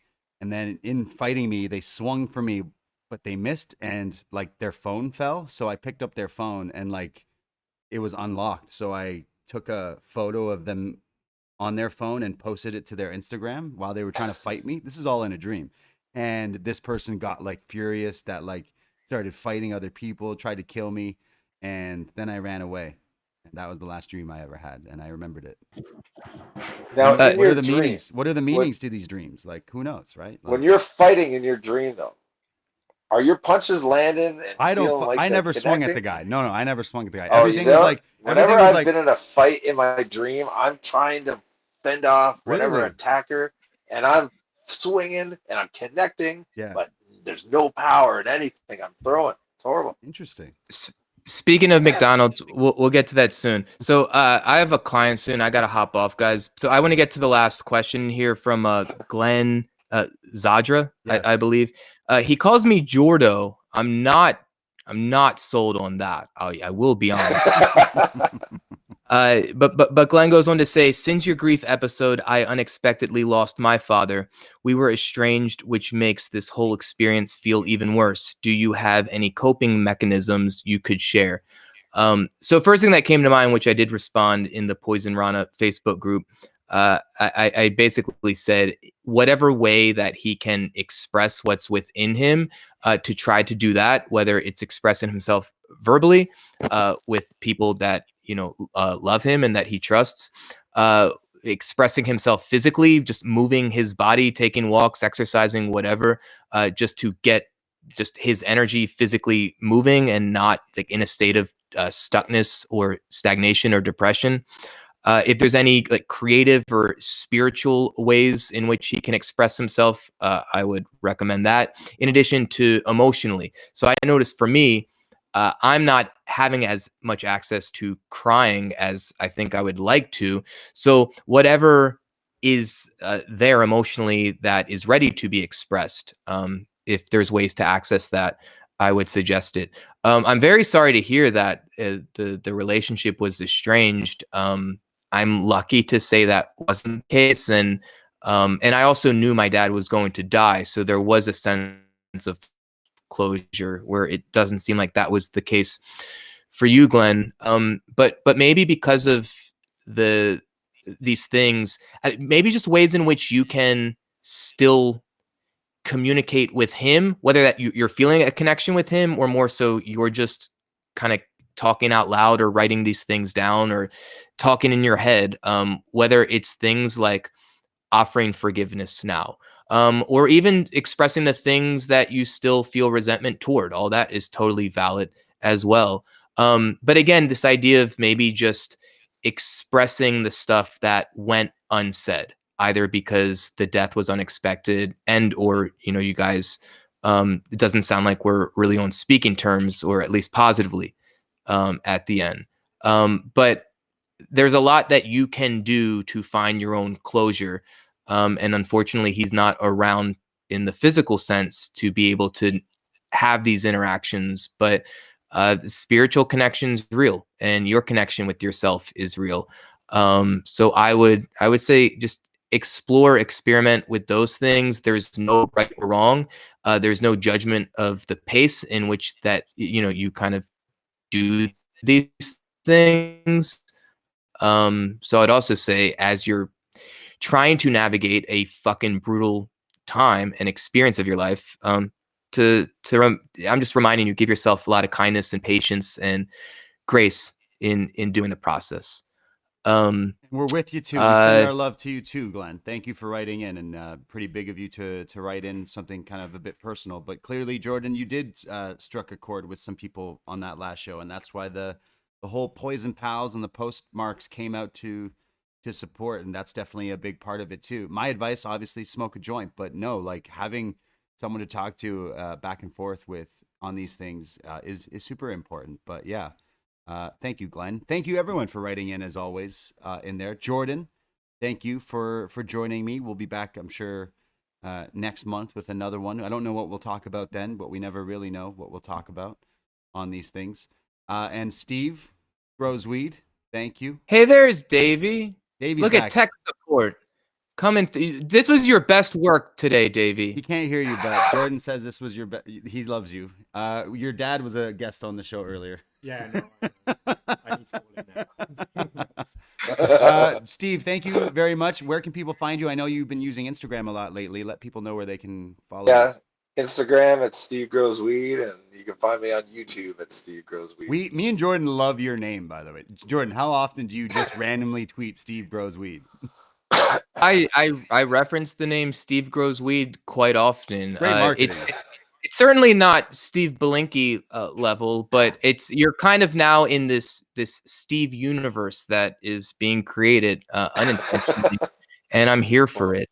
And then in fighting me, they swung for me, but they missed, and like their phone fell. So I picked up their phone, and like it was unlocked. So I took a photo of them on their phone and posted it to their Instagram while they were trying to fight me. This is all in a dream. And this person got like furious that like started fighting other people, tried to kill me, and then I ran away. And that was the last dream I ever had, and I remembered it. Now, in What your are the dream, meanings? What are the meanings to these dreams? Like, who knows, right? when Like, you're fighting in your dream, though, are your punches landing and I don't. feeling like I they're never swung at the connecting? guy. No, I never swung at the guy. Oh, you Everything was don't? like. Whenever Everything was I've like. been in a fight in my dream, I'm trying to fend off whatever Really? attacker, and I'm swinging and I'm connecting, Yeah. but there's no power in anything I'm throwing. It's horrible. Interesting. Speaking of McDonald's, we'll get to that soon. So I have a client soon. I gotta hop off, guys. So I want to get to the last question here from Glenn Zadra, Yes. I believe. He calls me Jordo. I'm not sold on that. I will be honest. But Glenn goes on to say, since your grief episode, I unexpectedly lost my father. We were estranged, which makes this whole experience feel even worse. Do you have any coping mechanisms you could share? So first thing that came to mind, which I did respond in the Poison Rana Facebook group, I basically said whatever way that he can express what's within him, to try to do that, whether it's expressing himself verbally with people that love him and that he trusts, expressing himself physically, just moving his body, taking walks, exercising, whatever, just to get just his energy physically moving and not like in a state of stuckness or stagnation or depression. If there's any like creative or spiritual ways in which he can express himself, I would recommend that. In addition to emotionally, so I noticed for me, I'm not having as much access to crying as I think I would like to. So whatever is there emotionally that is ready to be expressed, if there's ways to access that, I would suggest it. I'm very sorry to hear that the relationship was estranged. I'm lucky to say that wasn't the case, and I also knew my dad was going to die, so there was a sense of closure where it doesn't seem like that was the case for you, Glenn. But maybe because of these things, maybe just ways in which you can still communicate with him, whether that you're feeling a connection with him or more so you're just kind of talking out loud or writing these things down or talking in your head, whether it's things like offering forgiveness now, or even expressing the things that you still feel resentment toward. All that is totally valid as well. But again, this idea of maybe just expressing the stuff that went unsaid, either because the death was unexpected and or you guys, it doesn't sound like we're really on speaking terms, or at least positively, at the end. But there's a lot that you can do to find your own closure. And unfortunately, he's not around in the physical sense to be able to have these interactions. But the spiritual connection is real, and your connection with yourself is real. So I would say just explore, experiment with those things. There's no right or wrong. There's no judgment of the pace in which that you kind of do these things. So I'd also say, as you're trying to navigate a fucking brutal time and experience of your life, I'm just reminding you, give yourself a lot of kindness and patience and grace in doing the process. We're with you too. We send our love to you too, Glenn. Thank you for writing in, and pretty big of you to write in something kind of a bit personal. But clearly, Jordan, you did struck a chord with some people on that last show, and that's why the whole Poison Pals and the postmarks came out to support, and that's definitely a big part of it too. My advice, obviously, smoke a joint, but no, like having someone to talk to back and forth with on these things is super important. But yeah. Thank you, Glenn. Thank you, everyone, for writing in, as always, in there. Jordan, thank you for joining me. We'll be back, I'm sure, next month with another one. I don't know what we'll talk about then, but we never really know what we'll talk about on these things. And Steve grows weed. Thank you. Hey, there's Davey. Davey's Look back. at tech support. Coming. This was your best work today, Davey. He can't hear you, but Jordan says this was your he loves you. Your dad was a guest on the show earlier. Yeah, no, I need to call him now. Steve, thank you very much. Where can people find you? I know you've been using Instagram a lot lately. Let people know where they can follow Yeah, you. Instagram at Steve Grows Weed, and you can find me on YouTube at Steve Grows Weed. Me and Jordan love your name, by the way. Jordan, how often do you just randomly tweet Steve Grows Weed? I reference the name Steve Grows Weed quite often. Great marketing. It's certainly not Steve Bielinski level, but you're kind of now in this Steve universe that is being created unintentionally, and I'm here for it.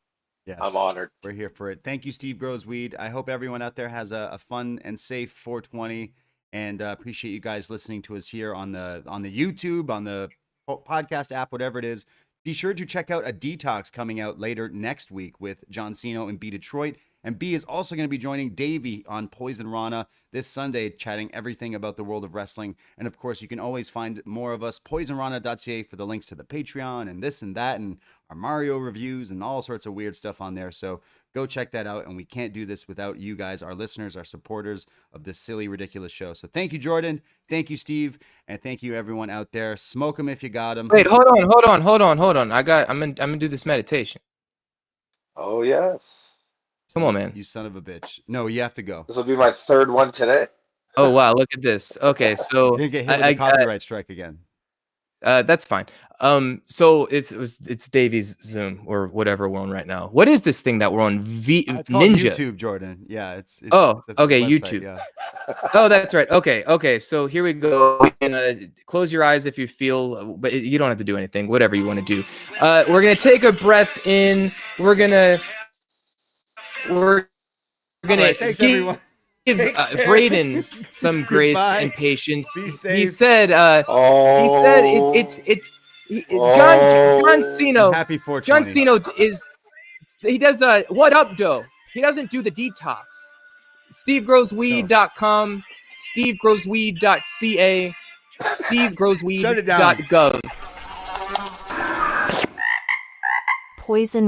Yes, I'm honored. We're here for it. Thank you, Steve Grows Weed. I hope everyone out there has a fun and safe 420, and appreciate you guys listening to us here on the YouTube, on the podcast app, whatever it is. Be sure to check out a DETOX coming out later next week with John Cena and B Detroit. And B is also going to be joining Davey on Poison Rana this Sunday, chatting everything about the world of wrestling. And of course, you can always find more of us, poisonrana.ca, for the links to the Patreon and this and that, and our Mario reviews and all sorts of weird stuff on there. So go check that out. And we can't do this without you guys, our listeners, our supporters of this silly, ridiculous show. So thank you, Jordan. Thank you, Steve. And thank you, everyone out there. Smoke them if you got them. Wait, hold on. I'm gonna do this meditation. Oh, yes. Come on, man. You son of a bitch. No, you have to go. This will be my third one today. Oh wow, look at this. Okay, so You're gonna get hit with a copyright strike again. that's fine. So it's Davey's Zoom or whatever we're on right now. What is this thing that we're on? It's called Ninja. YouTube, Jordan. Yeah, it's okay, website, YouTube. Yeah. Oh, that's right. Okay. So here we go. Close your eyes if you feel, but you don't have to do anything. Whatever you want to do. We're gonna take a breath in. We're gonna right, thanks, everyone. give Braden some grace and patience. Be He safe. said. Oh. It's John Cena. Happy 420. John Cena does what up, doe. He doesn't do the detox. SteveGrowsWeed.com, SteveGrowsWeed.ca, SteveGrowsWeed.gov. Poison